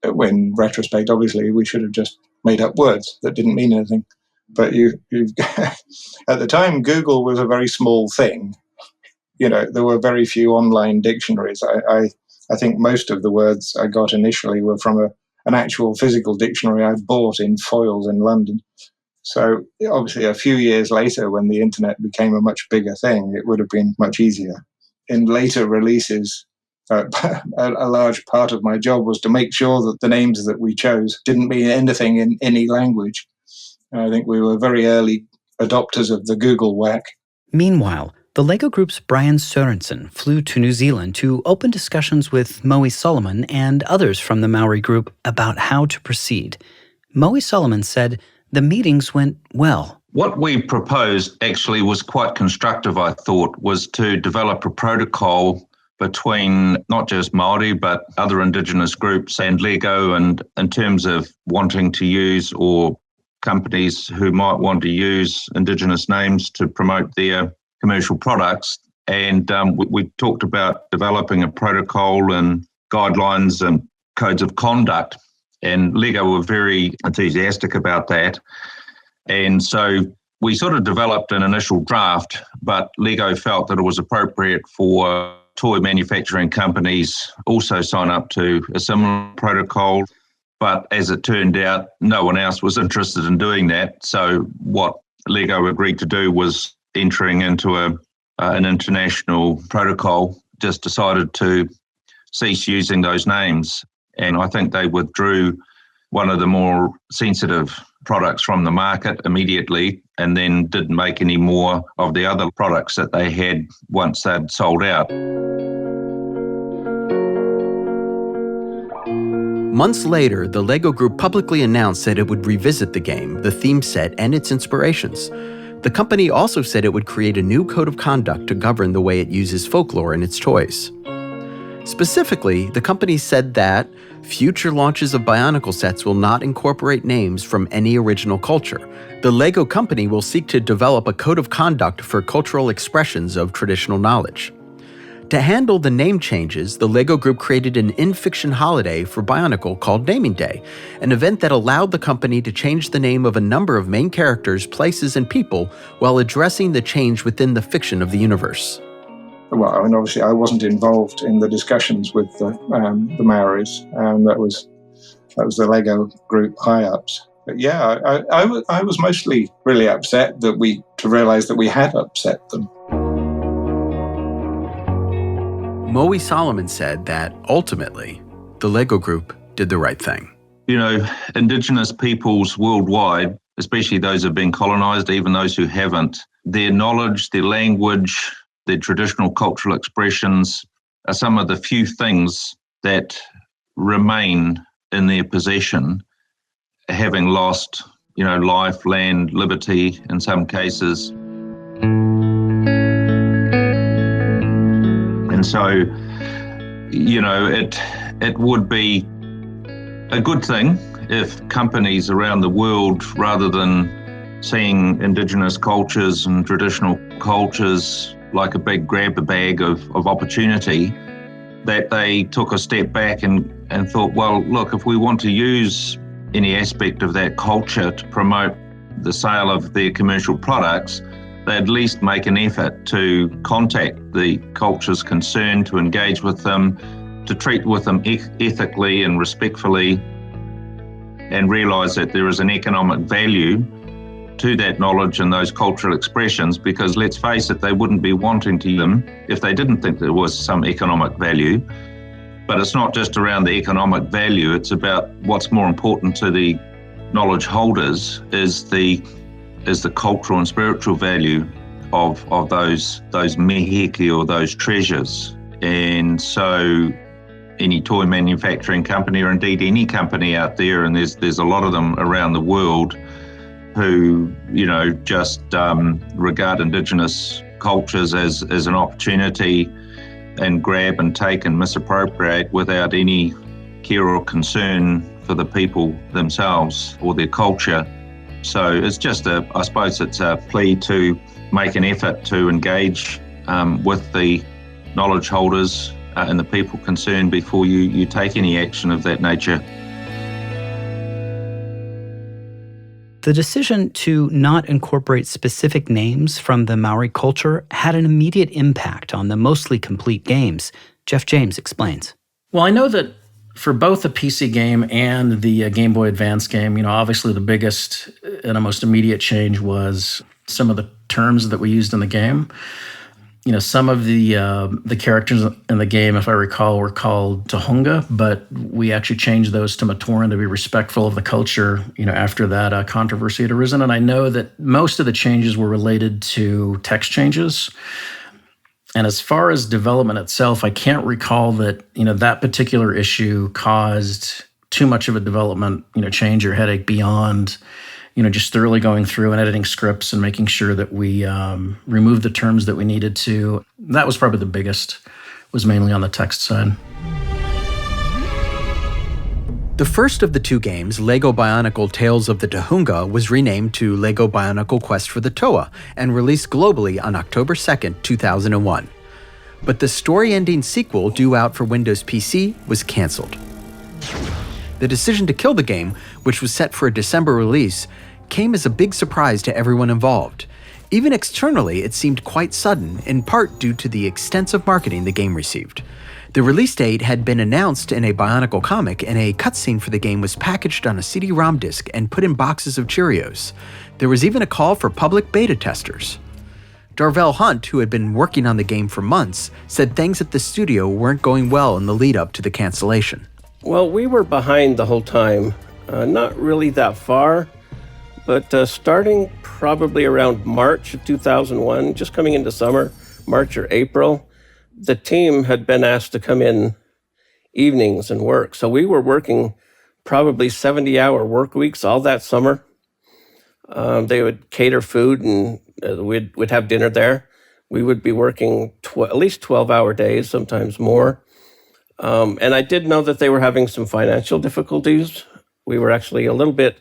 In retrospect, obviously, we should have just made up words that didn't mean anything. But at the time, Google was a very small thing. There were very few online dictionaries. I think most of the words I got initially were from an actual physical dictionary I bought in Foyles in London. So obviously, a few years later, when the internet became a much bigger thing, it would have been much easier. In later releases, a large part of my job was to make sure that the names that we chose didn't mean anything in any language. I think we were very early adopters of the Google whack. Meanwhile, the LEGO Group's Brian Sørensen flew to New Zealand to open discussions with Moe Solomon and others from the Maori group about how to proceed. Moe Solomon said the meetings went well. What we proposed actually was quite constructive, I thought, was to develop a protocol between not just Maori, but other Indigenous groups and LEGO, and in terms of wanting to use, or companies who might want to use Indigenous names to promote their commercial products. And we talked about developing a protocol and guidelines and codes of conduct. And LEGO were very enthusiastic about that. And so we sort of developed an initial draft, but LEGO felt that it was appropriate for toy manufacturing companies also sign up to a similar protocol. But as it turned out, no one else was interested in doing that. So what LEGO agreed to do was entering into an international protocol, just decided to cease using those names. And I think they withdrew one of the more sensitive products from the market immediately, and then didn't make any more of the other products that they had once they'd sold out. Months later, the LEGO Group publicly announced that it would revisit the game, the theme set, and its inspirations. The company also said it would create a new code of conduct to govern the way it uses folklore in its toys. Specifically, the company said that future launches of Bionicle sets will not incorporate names from any original culture. The LEGO company will seek to develop a code of conduct for cultural expressions of traditional knowledge. To handle the name changes, the LEGO Group created an in-fiction holiday for Bionicle called Naming Day, an event that allowed the company to change the name of a number of main characters, places, and people while addressing the change within the fiction of the universe. Well, I mean, obviously, I wasn't involved in the discussions with the Maoris. That was the LEGO Group high-ups. But yeah, I was mostly really upset to realise that we had upset them. Moe Solomon said that, ultimately, the LEGO Group did the right thing. You know, Indigenous peoples worldwide, especially those who have been colonised, even those who haven't, their knowledge, their language, their traditional cultural expressions are some of the few things that remain in their possession, having lost, life, land, liberty in some cases. And so, it would be a good thing if companies around the world, rather than seeing Indigenous cultures and traditional cultures like a big grab-a-bag of opportunity, that they took a step back and thought, well, look, if we want to use any aspect of that culture to promote the sale of their commercial products, they at least make an effort to contact the cultures concerned, to engage with them, to treat with them ethically and respectfully, and realise that there is an economic value to that knowledge and those cultural expressions, because let's face it, they wouldn't be wanting to use them if they didn't think there was some economic value. But it's not just around the economic value, it's about what's more important to the knowledge holders is the cultural and spiritual value of those meheki, or those treasures. And so any toy manufacturing company, or indeed any company out there, and there's a lot of them around the world, who, just regard Indigenous cultures as an opportunity and grab and take and misappropriate without any care or concern for the people themselves or their culture. So it's just I suppose it's a plea to make an effort to engage with the knowledge holders and the people concerned before you take any action of that nature. The decision to not incorporate specific names from the Maori culture had an immediate impact on the mostly complete games. Jeff James explains. Well, I know that for both the PC game and the Game Boy Advance game, obviously the biggest and the most immediate change was some of the terms that we used in the game. Some of the characters in the game, if I recall, were called Tohunga, but we actually changed those to Matoran to be respectful of the culture, after that controversy had arisen. And I know that most of the changes were related to text changes. And as far as development itself, I can't recall that, that particular issue caused too much of a development, change or headache beyond just thoroughly going through and editing scripts and making sure that we removed the terms that we needed to. That was probably the biggest, was mainly on the text side. The first of the two games, LEGO Bionicle Tales of the Tohunga, was renamed to LEGO Bionicle Quest for the Toa and released globally on October 2nd, 2001. But the story-ending sequel, due out for Windows PC, was cancelled. The decision to kill the game, which was set for a December release, came as a big surprise to everyone involved. Even externally, it seemed quite sudden, in part due to the extensive marketing the game received. The release date had been announced in a Bionicle comic, and a cutscene for the game was packaged on a CD-ROM disc and put in boxes of Cheerios. There was even a call for public beta testers. Darvell Hunt, who had been working on the game for months, said things at the studio weren't going well in the lead-up to the cancellation. Well, we were behind the whole time. Not really that far, but starting probably around March of 2001, just coming into summer, March or April, the team had been asked to come in evenings and work. So we were working probably 70-hour work weeks all that summer. They would cater food, and we'd have dinner there. We would be working at least 12-hour days, sometimes more. And I did know that they were having some financial difficulties. We were actually a little bit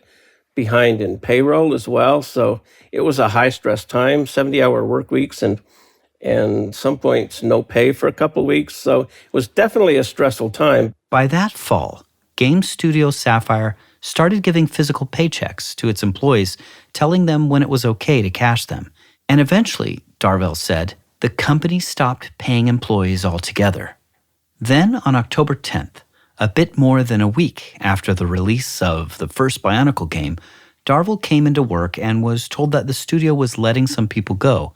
behind in payroll as well. So it was a high-stress time, 70-hour work weeks, and some points no pay for a couple weeks. So it was definitely a stressful time. By that fall, Game Studio Sapphire started giving physical paychecks to its employees, telling them when it was okay to cash them. And eventually, Darvell said, the company stopped paying employees altogether. Then, on October 10th, a bit more than a week after the release of the first Bionicle game, Darvell came into work and was told that the studio was letting some people go.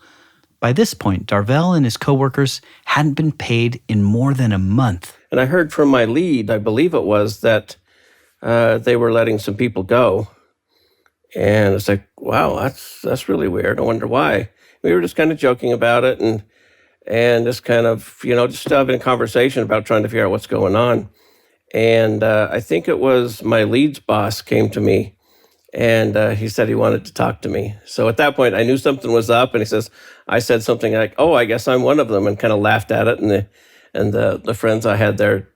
By this point, Darvell and his coworkers hadn't been paid in more than a month. And I heard from my lead, I believe it was, that they were letting some people go. And it's like, wow, that's really weird. I wonder why. We were just kind of joking about it and just kind of, just having a conversation about trying to figure out what's going on. And I think it was my lead's boss came to me, and he said he wanted to talk to me. So at that point, I knew something was up, and I said something like, oh, I guess I'm one of them, and kind of laughed at it. And the friends I had there,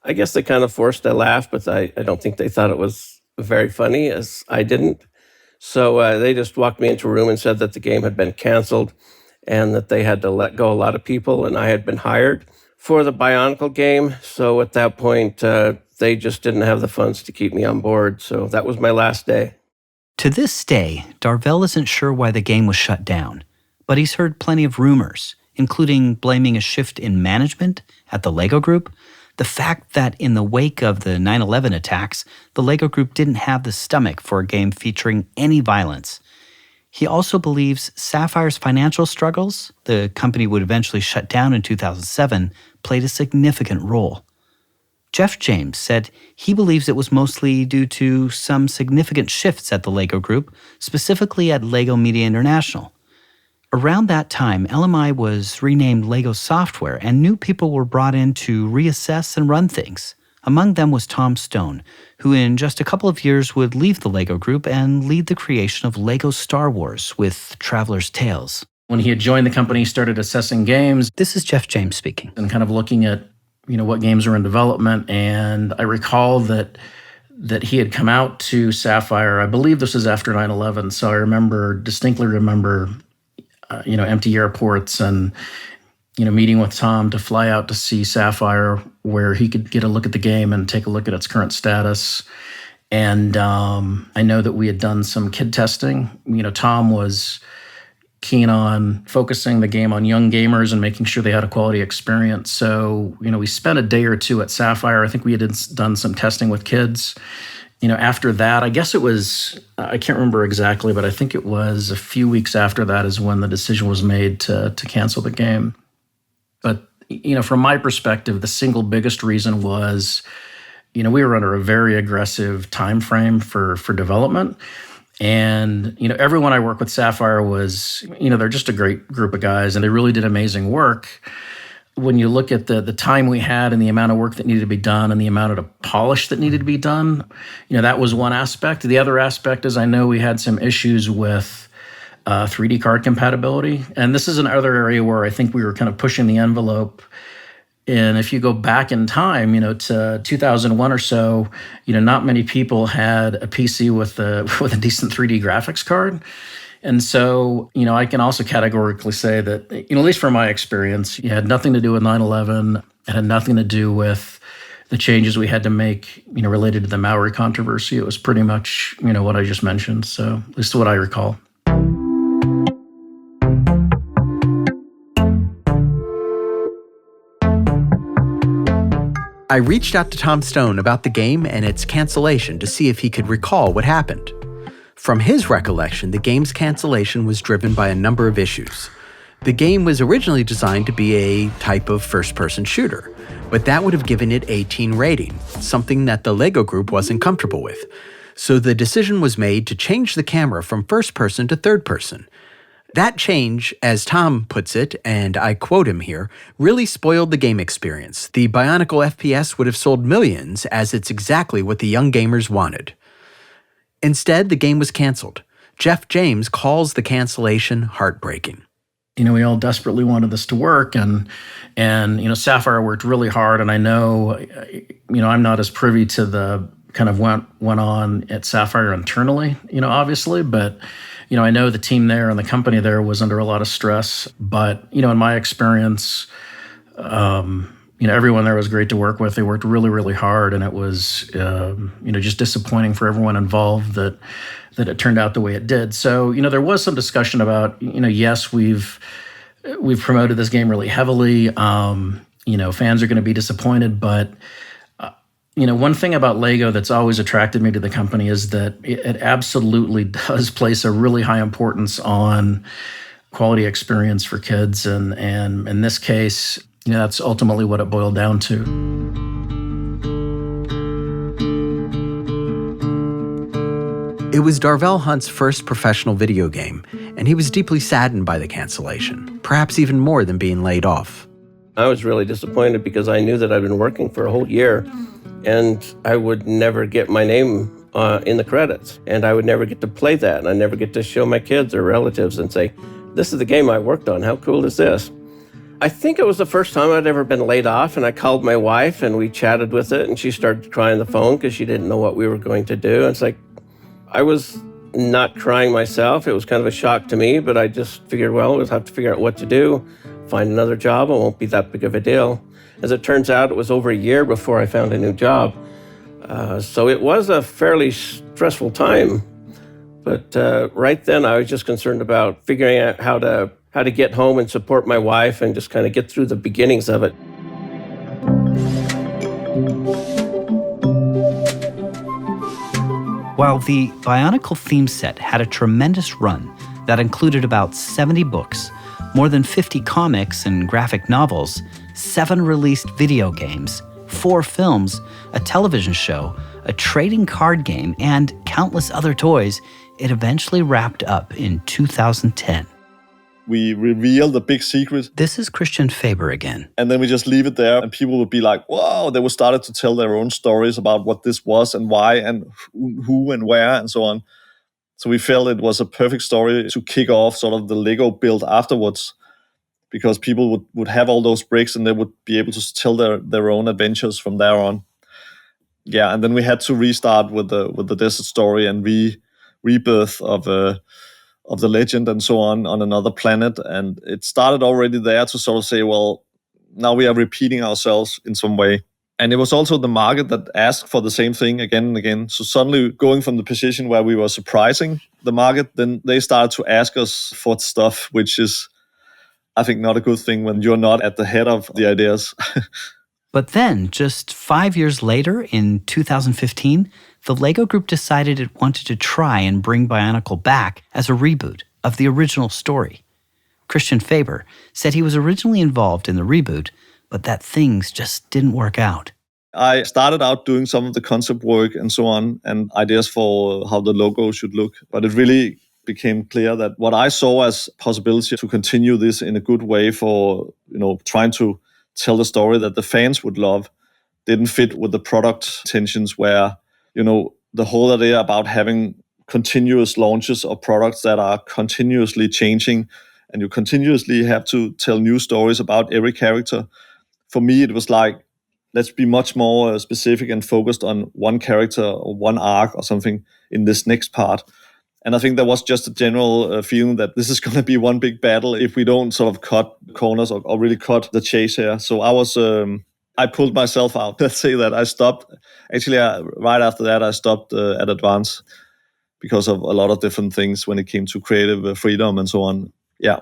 I guess they kind of forced a laugh, but I don't think they thought it was very funny, as I didn't. So they just walked me into a room and said that the game had been canceled and that they had to let go a lot of people, and I had been hired for the Bionicle game. So at that point, they just didn't have the funds to keep me on board. So that was my last day. To this day, Darvell isn't sure why the game was shut down, but he's heard plenty of rumors, including blaming a shift in management at the LEGO Group, the fact that in the wake of the 9/11 attacks, the LEGO Group didn't have the stomach for a game featuring any violence. He also believes Sapphire's financial struggles, the company would eventually shut down in 2007, played a significant role. Jeff James said he believes it was mostly due to some significant shifts at the LEGO Group, specifically at LEGO Media International. Around that time, LMI was renamed LEGO Software, and new people were brought in to reassess and run things. Among them was Tom Stone, who in just a couple of years would leave the LEGO Group and lead the creation of LEGO Star Wars with Traveler's Tales. When he had joined the company, he started assessing games. This is Jeff James speaking. And kind of looking at, what games are in development. And I recall that he had come out to Sapphire. I believe this was after 9/11. So I distinctly remember, empty airports and, meeting with Tom to fly out to see Sapphire, where he could get a look at the game and take a look at its current status. And I know that we had done some kid testing. Tom was keen on focusing the game on young gamers and making sure they had a quality experience. So, we spent a day or two at Sapphire. I think we had done some testing with kids. After that, I guess it was, I can't remember exactly, but I think it was a few weeks after that is when the decision was made to cancel the game. But, from my perspective, the single biggest reason was, we were under a very aggressive time frame for development. And, everyone I work with Sapphire was, they're just a great group of guys, and they really did amazing work. When you look at the time we had and the amount of work that needed to be done and the amount of polish that needed to be done, that was one aspect. The other aspect is I know we had some issues with 3D card compatibility. And this is another area where I think we were kind of pushing the envelope. And if you go back in time, to 2001 or so, not many people had a PC with a decent 3D graphics card. And so, I can also categorically say that, at least from my experience, it had nothing to do with 9/11. It had nothing to do with the changes we had to make, related to the Maori controversy. It was pretty much, what I just mentioned. So at least what I recall. I reached out to Tom Stone about the game and its cancellation to see if he could recall what happened. From his recollection, the game's cancellation was driven by a number of issues. The game was originally designed to be a type of first-person shooter, but that would have given it a teen rating, something that the LEGO Group wasn't comfortable with. So the decision was made to change the camera from first-person to third-person. That change, as Tom puts it, and I quote him here, really spoiled the game experience. The Bionicle FPS would have sold millions, as it's exactly what the young gamers wanted. Instead, the game was canceled. Jeff James calls the cancellation heartbreaking. We all desperately wanted this to work, and Sapphire worked really hard, and I know, I'm not as privy to the kind of went on at Sapphire internally, obviously, but, I know the team there and the company there was under a lot of stress, but, in my experience, everyone there was great to work with. They worked really, really hard, and it was, just disappointing for everyone involved that it turned out the way it did. So, there was some discussion about, yes, we've promoted this game really heavily. Fans are going to be disappointed, but one thing about LEGO that's always attracted me to the company is that it absolutely does place a really high importance on quality experience for kids, and in this case, that's ultimately what it boiled down to. It was Darvell Hunt's first professional video game, and he was deeply saddened by the cancellation, perhaps even more than being laid off. I was really disappointed because I knew that I'd been working for a whole year, and I would never get my name in the credits, and I would never get to play that, and I'd never get to show my kids or relatives and say, this is the game I worked on, how cool is this? I think it was the first time I'd ever been laid off, and I called my wife, and we chatted with it, and she started crying on the phone because she didn't know what we were going to do. And it's like, I was not crying myself. It was kind of a shock to me, but I just figured, well, we'll have to figure out what to do, find another job. It won't be that big of a deal. As it turns out, it was over a year before I found a new job. So it was a fairly stressful time. But right then, I was just concerned about figuring out how to get home and support my wife and just kind of get through the beginnings of it. While the Bionicle theme set had a tremendous run that included about 70 books, more than 50 comics and graphic novels, 7 released video games, 4 films, a television show, a trading card game, and countless other toys, it eventually wrapped up in 2010. We reveal the big secret. This is Christian Faber again. And then we just leave it there, and people would be like, wow, they would start to tell their own stories about what this was and why and who and where and so on. So we felt it was a perfect story to kick off sort of the LEGO build afterwards, because people would have all those bricks and they would be able to tell their own adventures from there on. Yeah, and then we had to restart with the desert story and rebirth of the legend and so on another planet. And it started already there to sort of say, well, now we are repeating ourselves in some way. And it was also the market that asked for the same thing again and again. So suddenly going from the position where we were surprising the market, then they started to ask us for stuff, which is, I think, not a good thing when you're not at the head of the ideas. But then, just 5 years later, in 2015, the LEGO Group decided it wanted to try and bring Bionicle back as a reboot of the original story. Christian Faber said he was originally involved in the reboot, but that things just didn't work out. I started out doing some of the concept work and so on, and ideas for how the logo should look. But it really became clear that what I saw as possibility to continue this in a good way for, trying to tell the story that the fans would love didn't fit with the product tensions where, the whole idea about having continuous launches of products that are continuously changing and you continuously have to tell new stories about every character. For me, it was like, let's be much more specific and focused on one character or one arc or something in this next part. And I think there was just a general feeling that this is going to be one big battle if we don't sort of cut corners or really cut the chase here. So I pulled myself out. Let's say that I stopped. Actually, right after that, I stopped at Advance because of a lot of different things when it came to creative freedom and so on. Yeah.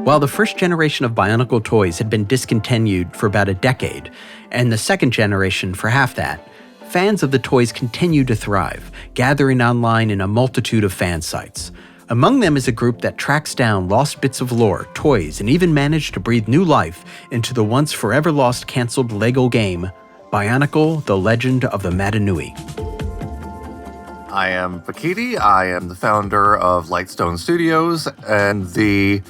While the first generation of Bionicle toys had been discontinued for about a decade, and the second generation for half that, fans of the toys continue to thrive, gathering online in a multitude of fan sites. Among them is a group that tracks down lost bits of lore, toys, and even managed to breathe new life into the once forever lost canceled LEGO game, Bionicle: The Legend of the Matanui. I am Pakiti. I am the founder of Lightstone Studios and the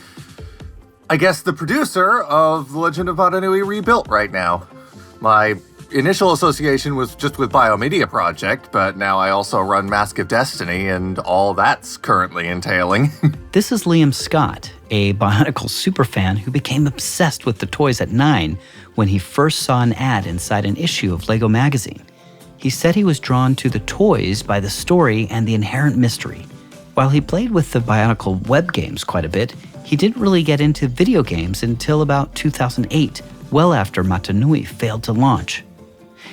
producer of The Legend of Matanui Rebuilt right now. My initial association was just with Biomedia Project, but now I also run Mask of Destiny and all that's currently entailing. This is Liam Scott, a Bionicle superfan who became obsessed with the toys at 9 when he first saw an ad inside an issue of LEGO magazine. He said he was drawn to the toys by the story and the inherent mystery. While he played with the Bionicle web games quite a bit, he didn't really get into video games until about 2008, well after Matanui failed to launch.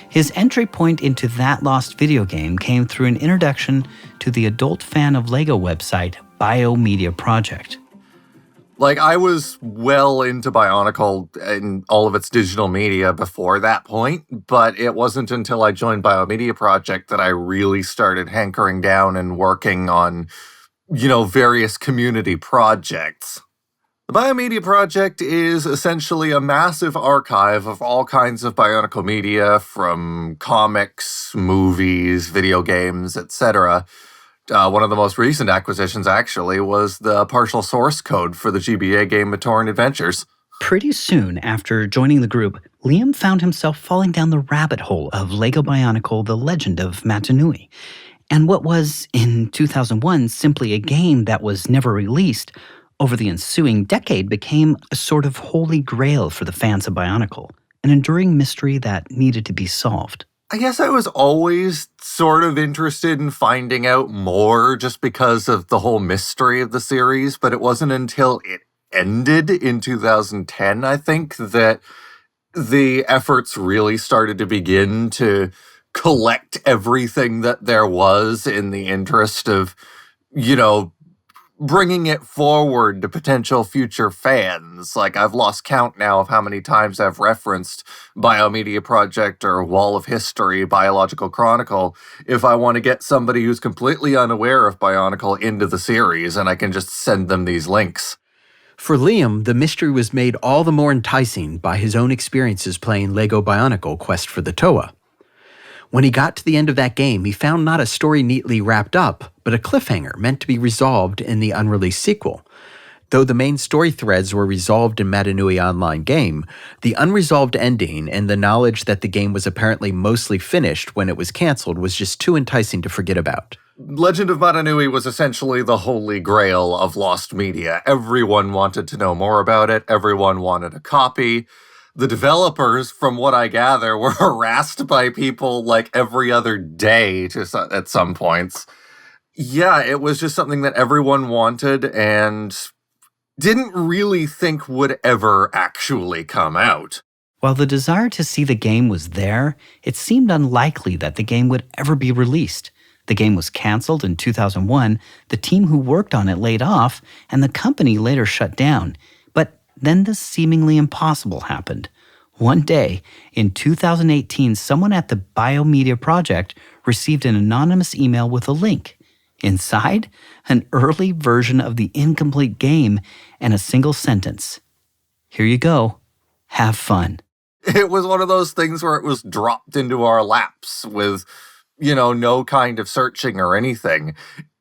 His entry point into that lost video game came through an introduction to the adult fan of LEGO website, Biomedia Project. I was well into Bionicle and all of its digital media before that point, but it wasn't until I joined Biomedia Project that I really started hankering down and working on, various community projects. The Biomedia Project is essentially a massive archive of all kinds of Bionicle media, from comics, movies, video games, etc. One of the most recent acquisitions, actually, was the partial source code for the GBA game Matoran Adventures. Pretty soon after joining the group, Liam found himself falling down the rabbit hole of LEGO Bionicle: The Legend of Matanui. And what was, in 2001, simply a game that was never released, over the ensuing decade became a sort of holy grail for the fans of Bionicle, an enduring mystery that needed to be solved. I guess I was always sort of interested in finding out more just because of the whole mystery of the series, but it wasn't until it ended in 2010, I think, that the efforts really started to begin to collect everything that there was in the interest of, bringing it forward to potential future fans. I've lost count now of how many times I've referenced Biomedia Project or Wall of History, Biological Chronicle, if I want to get somebody who's completely unaware of Bionicle into the series, and I can just send them these links. For Liam, the mystery was made all the more enticing by his own experiences playing LEGO Bionicle: Quest for the Toa. When he got to the end of that game, he found not a story neatly wrapped up, but a cliffhanger meant to be resolved in the unreleased sequel. Though the main story threads were resolved in Matanui Online game, the unresolved ending and the knowledge that the game was apparently mostly finished when it was canceled was just too enticing to forget about. Legend of Matanui was essentially the holy grail of lost media. Everyone wanted to know more about it. Everyone wanted a copy. The developers, from what I gather, were harassed by people every other day at some points. Yeah, it was just something that everyone wanted and didn't really think would ever actually come out. While the desire to see the game was there, it seemed unlikely that the game would ever be released. The game was canceled in 2001, the team who worked on it laid off, and the company later shut down. But then the seemingly impossible happened. One day, in 2018, someone at the Biomedia Project received an anonymous email with a link. Inside, an early version of the incomplete game and a single sentence. Here you go. Have fun. It was one of those things where it was dropped into our laps with, no kind of searching or anything.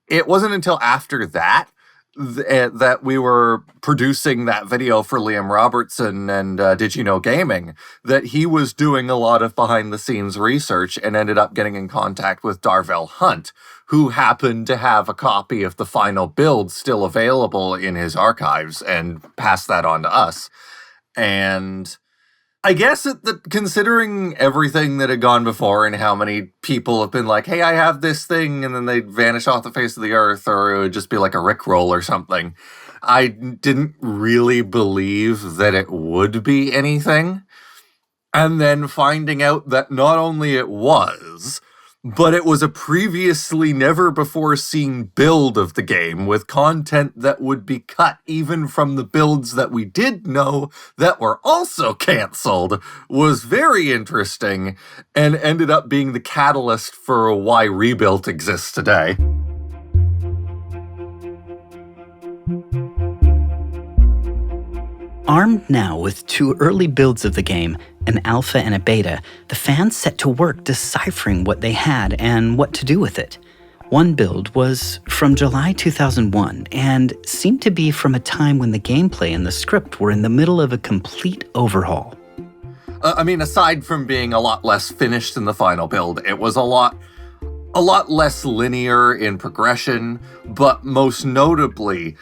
It wasn't until after that that we were producing that video for Liam Robertson and Did You Know Gaming, that he was doing a lot of behind-the-scenes research and ended up getting in contact with Darvell Hunt, who happened to have a copy of the final build still available in his archives and passed that on to us. And I guess considering everything that had gone before and how many people have been like, hey, I have this thing, and then they'd vanish off the face of the earth, or it would just be like a Rickroll or something, I didn't really believe that it would be anything. And then finding out that not only it was, but it was a previously never before seen build of the game with content that would be cut even from the builds that we did know that were also canceled was very interesting and ended up being the catalyst for why Rebuilt exists today. Armed now with 2 early builds of the game, an alpha and a beta, the fans set to work deciphering what they had and what to do with it. One build was from July 2001 and seemed to be from a time when the gameplay and the script were in the middle of a complete overhaul. Aside from being a lot less finished in the final build, it was a lot less linear in progression, but most notably,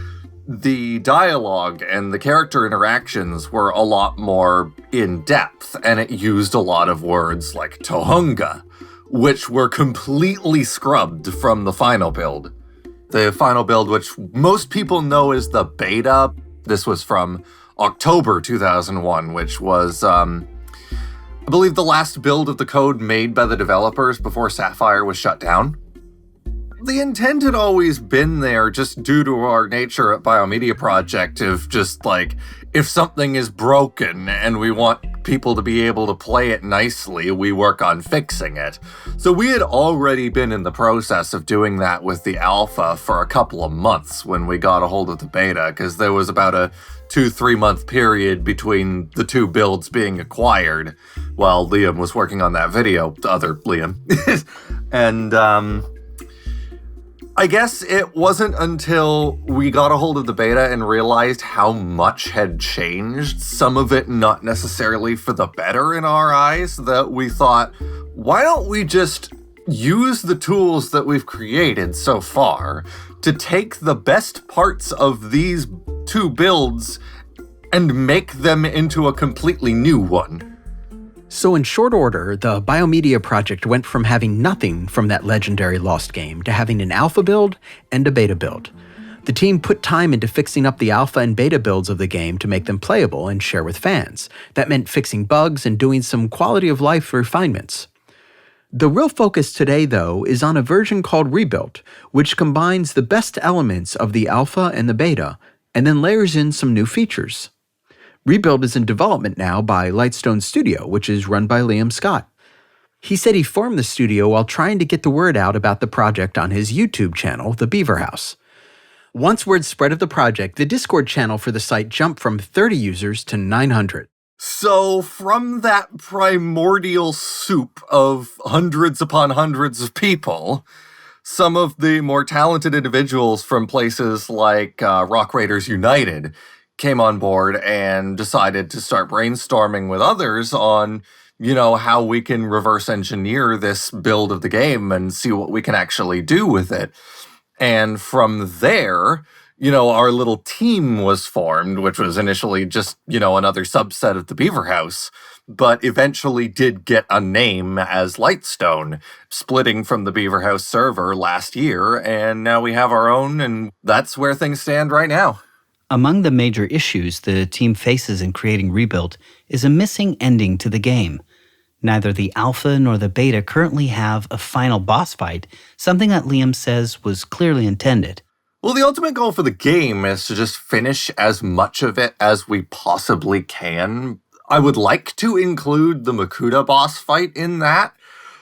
the dialogue and the character interactions were a lot more in-depth, and it used a lot of words like tohunga, which were completely scrubbed from the final build. The final build, which most people know as the beta, this was from October 2001, which was, I believe, the last build of the code made by the developers before Sapphire was shut down. The intent had always been there just due to our nature at Biomedia Project of just like, if something is broken and we want people to be able to play it nicely, we work on fixing it. So we had already been in the process of doing that with the alpha for a couple of months when we got a hold of the beta, because there was about a 2-3 month period between the 2 builds being acquired while Liam was working on that video, the other Liam. And, I guess it wasn't until we got a hold of the beta and realized how much had changed, some of it not necessarily for the better in our eyes, that we thought, why don't we just use the tools that we've created so far to take the best parts of these 2 builds and make them into a completely new one. So in short order, the Biomedia Project went from having nothing from that legendary Lost game to having an alpha build and a beta build. The team put time into fixing up the alpha and beta builds of the game to make them playable and share with fans. That meant fixing bugs and doing some quality of life refinements. The real focus today, though, is on a version called Rebuilt, which combines the best elements of the alpha and the beta, and then layers in some new features. Rebuild is in development now by Lightstone Studio, which is run by Liam Scott. He said he formed the studio while trying to get the word out about the project on his YouTube channel, The Beaver House. Once word spread of the project, the Discord channel for the site jumped from 30 users to 900. So from that primordial soup of hundreds upon hundreds of people, some of the more talented individuals from places like Rock Raiders United came on board and decided to start brainstorming with others on, how we can reverse engineer this build of the game and see what we can actually do with it. And from there, our little team was formed, which was initially just, another subset of the Beaver House, but eventually did get a name as Lightstone, splitting from the Beaver House server last year, and now we have our own, and that's where things stand right now. Among the major issues the team faces in creating Rebuilt is a missing ending to the game. Neither the alpha nor the beta currently have a final boss fight, something that Liam says was clearly intended. Well, the ultimate goal for the game is to just finish as much of it as we possibly can. I would like to include the Makuta boss fight in that,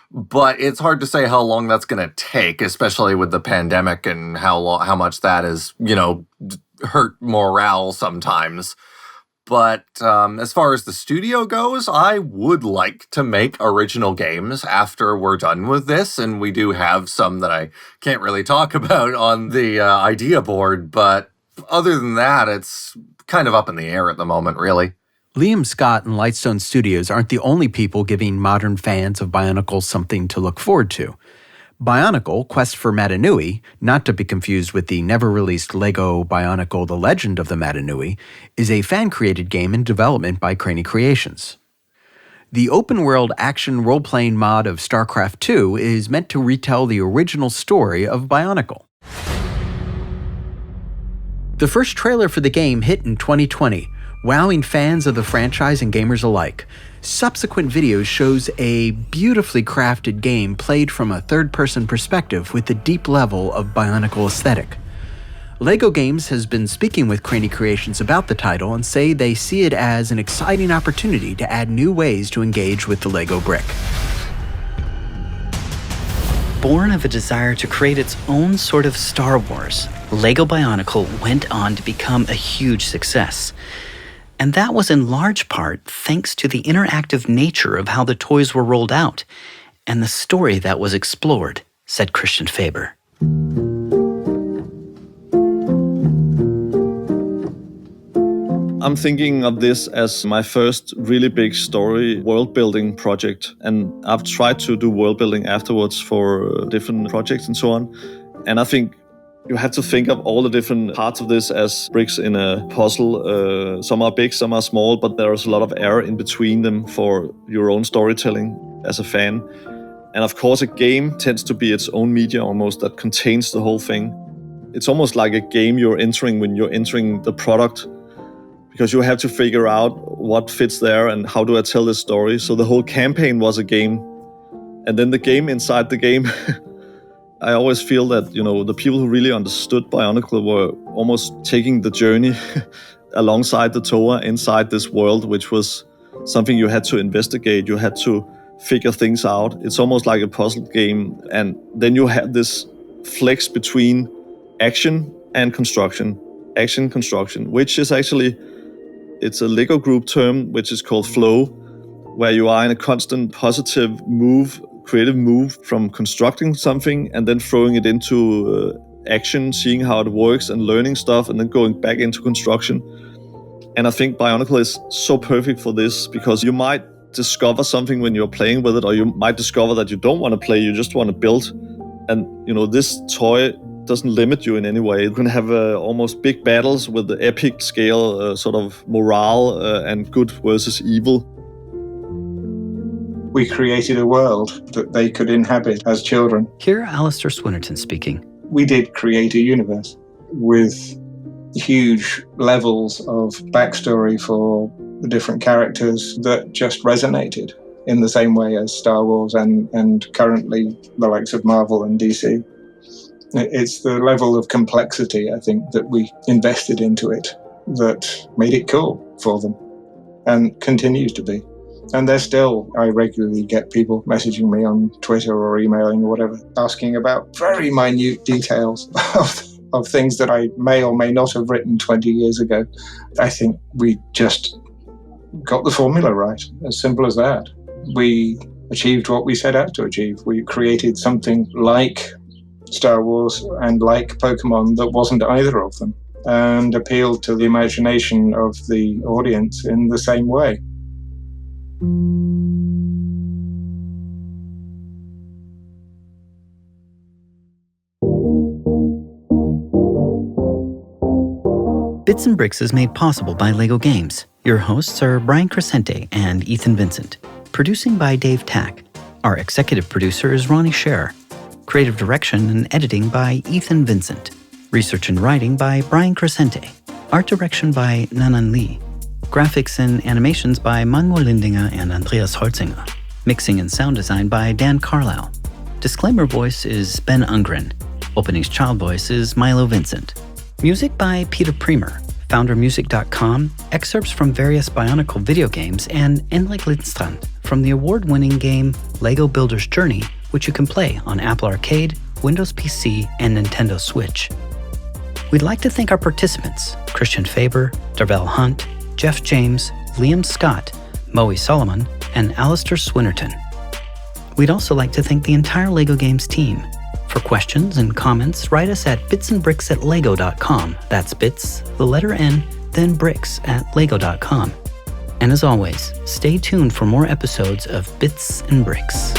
but it's hard to say how long that's going to take, especially with the pandemic and how much that is, hurt morale sometimes. But as far as the studio goes, I would like to make original games after we're done with this, and we do have some that I can't really talk about on the idea board, but other than that, it's kind of up in the air at the moment, really. Liam Scott and Lightstone Studios aren't the only people giving modern fans of Bionicle something to look forward to. Bionicle, Quest for Matanui, not to be confused with the never-released LEGO Bionicle The Legend of the Matanui, is a fan-created game in development by Craney Creations. The open-world action role-playing mod of StarCraft 2 is meant to retell the original story of Bionicle. The first trailer for the game hit in 2020, wowing fans of the franchise and gamers alike. Subsequent videos shows a beautifully crafted game played from a third-person perspective with a deep level of Bionicle aesthetic. LEGO Games has been speaking with Craney Creations about the title and say they see it as an exciting opportunity to add new ways to engage with the LEGO brick. Born of a desire to create its own sort of Star Wars, LEGO Bionicle went on to become a huge success. And that was in large part thanks to the interactive nature of how the toys were rolled out and the story that was explored, said Christian Faber. I'm thinking of this as my first really big story world-building project, and I've tried to do world-building afterwards for different projects and so on. And I think you have to think of all the different parts of this as bricks in a puzzle. Some are big, some are small, but there's a lot of error in between them for your own storytelling as a fan. And of course, a game tends to be its own media almost that contains the whole thing. It's almost like a game you're entering when you're entering the product, because you have to figure out what fits there and how do I tell this story. So the whole campaign was a game. And then the game inside the game, I always feel that, the people who really understood Bionicle were almost taking the journey alongside the Toa inside this world, which was something you had to investigate. You had to figure things out. It's almost like a puzzle game. And then you have this flex between action and construction. Action, construction, which is actually... It's a LEGO group term, which is called flow, where you are in a constant positive move, creative move from constructing something and then throwing it into action, seeing how it works and learning stuff and then going back into construction. And I think Bionicle is so perfect for this because you might discover something when you're playing with it, or you might discover that you don't want to play, you just want to build. And, this toy doesn't limit you in any way. You can have almost big battles with the epic scale, sort of morale and good versus evil. We created a world that they could inhabit as children. Here, Alastair Swinnterton speaking. We did create a universe with huge levels of backstory for the different characters that just resonated in the same way as Star Wars and currently the likes of Marvel and DC. It's the level of complexity, I think, that we invested into it that made it cool for them and continues to be. And I regularly get people messaging me on Twitter or emailing or whatever, asking about very minute details of things that I may or may not have written 20 years ago. I think we just got the formula right, as simple as that. We achieved what we set out to achieve. We created something like Star Wars and like Pokemon that wasn't either of them, and appealed to the imagination of the audience in the same way. Bits and Bricks is made possible by LEGO Games. Your hosts are Brian Crescente and Ethan Vincent. Producing by Dave Tack. Our executive producer is Ronnie Scherer. Creative direction and editing by Ethan Vincent. Research and writing by Brian Crescente. Art direction by Nanan Lee. Graphics and animations by Manuel Lindinger and Andreas Holzinger. Mixing and sound design by Dan Carlisle. Disclaimer voice is Ben Ungren. Opening's child voice is Milo Vincent. Music by Peter Premer. FounderMusic.com. Excerpts from various Bionicle video games and Enlik Lindstrand from the award-winning game LEGO Builder's Journey, which you can play on Apple Arcade, Windows PC, and Nintendo Switch. We'd like to thank our participants, Christian Faber, Darvell Hunt, Jeff James, Liam Scott, Moe Solomon, and Alastair Swinnterton. We'd also like to thank the entire LEGO Games team. For questions and comments, write us at bitsandbricks@lego.com. That's bits, the letter N, then bricks@lego.com. And as always, stay tuned for more episodes of Bits and Bricks.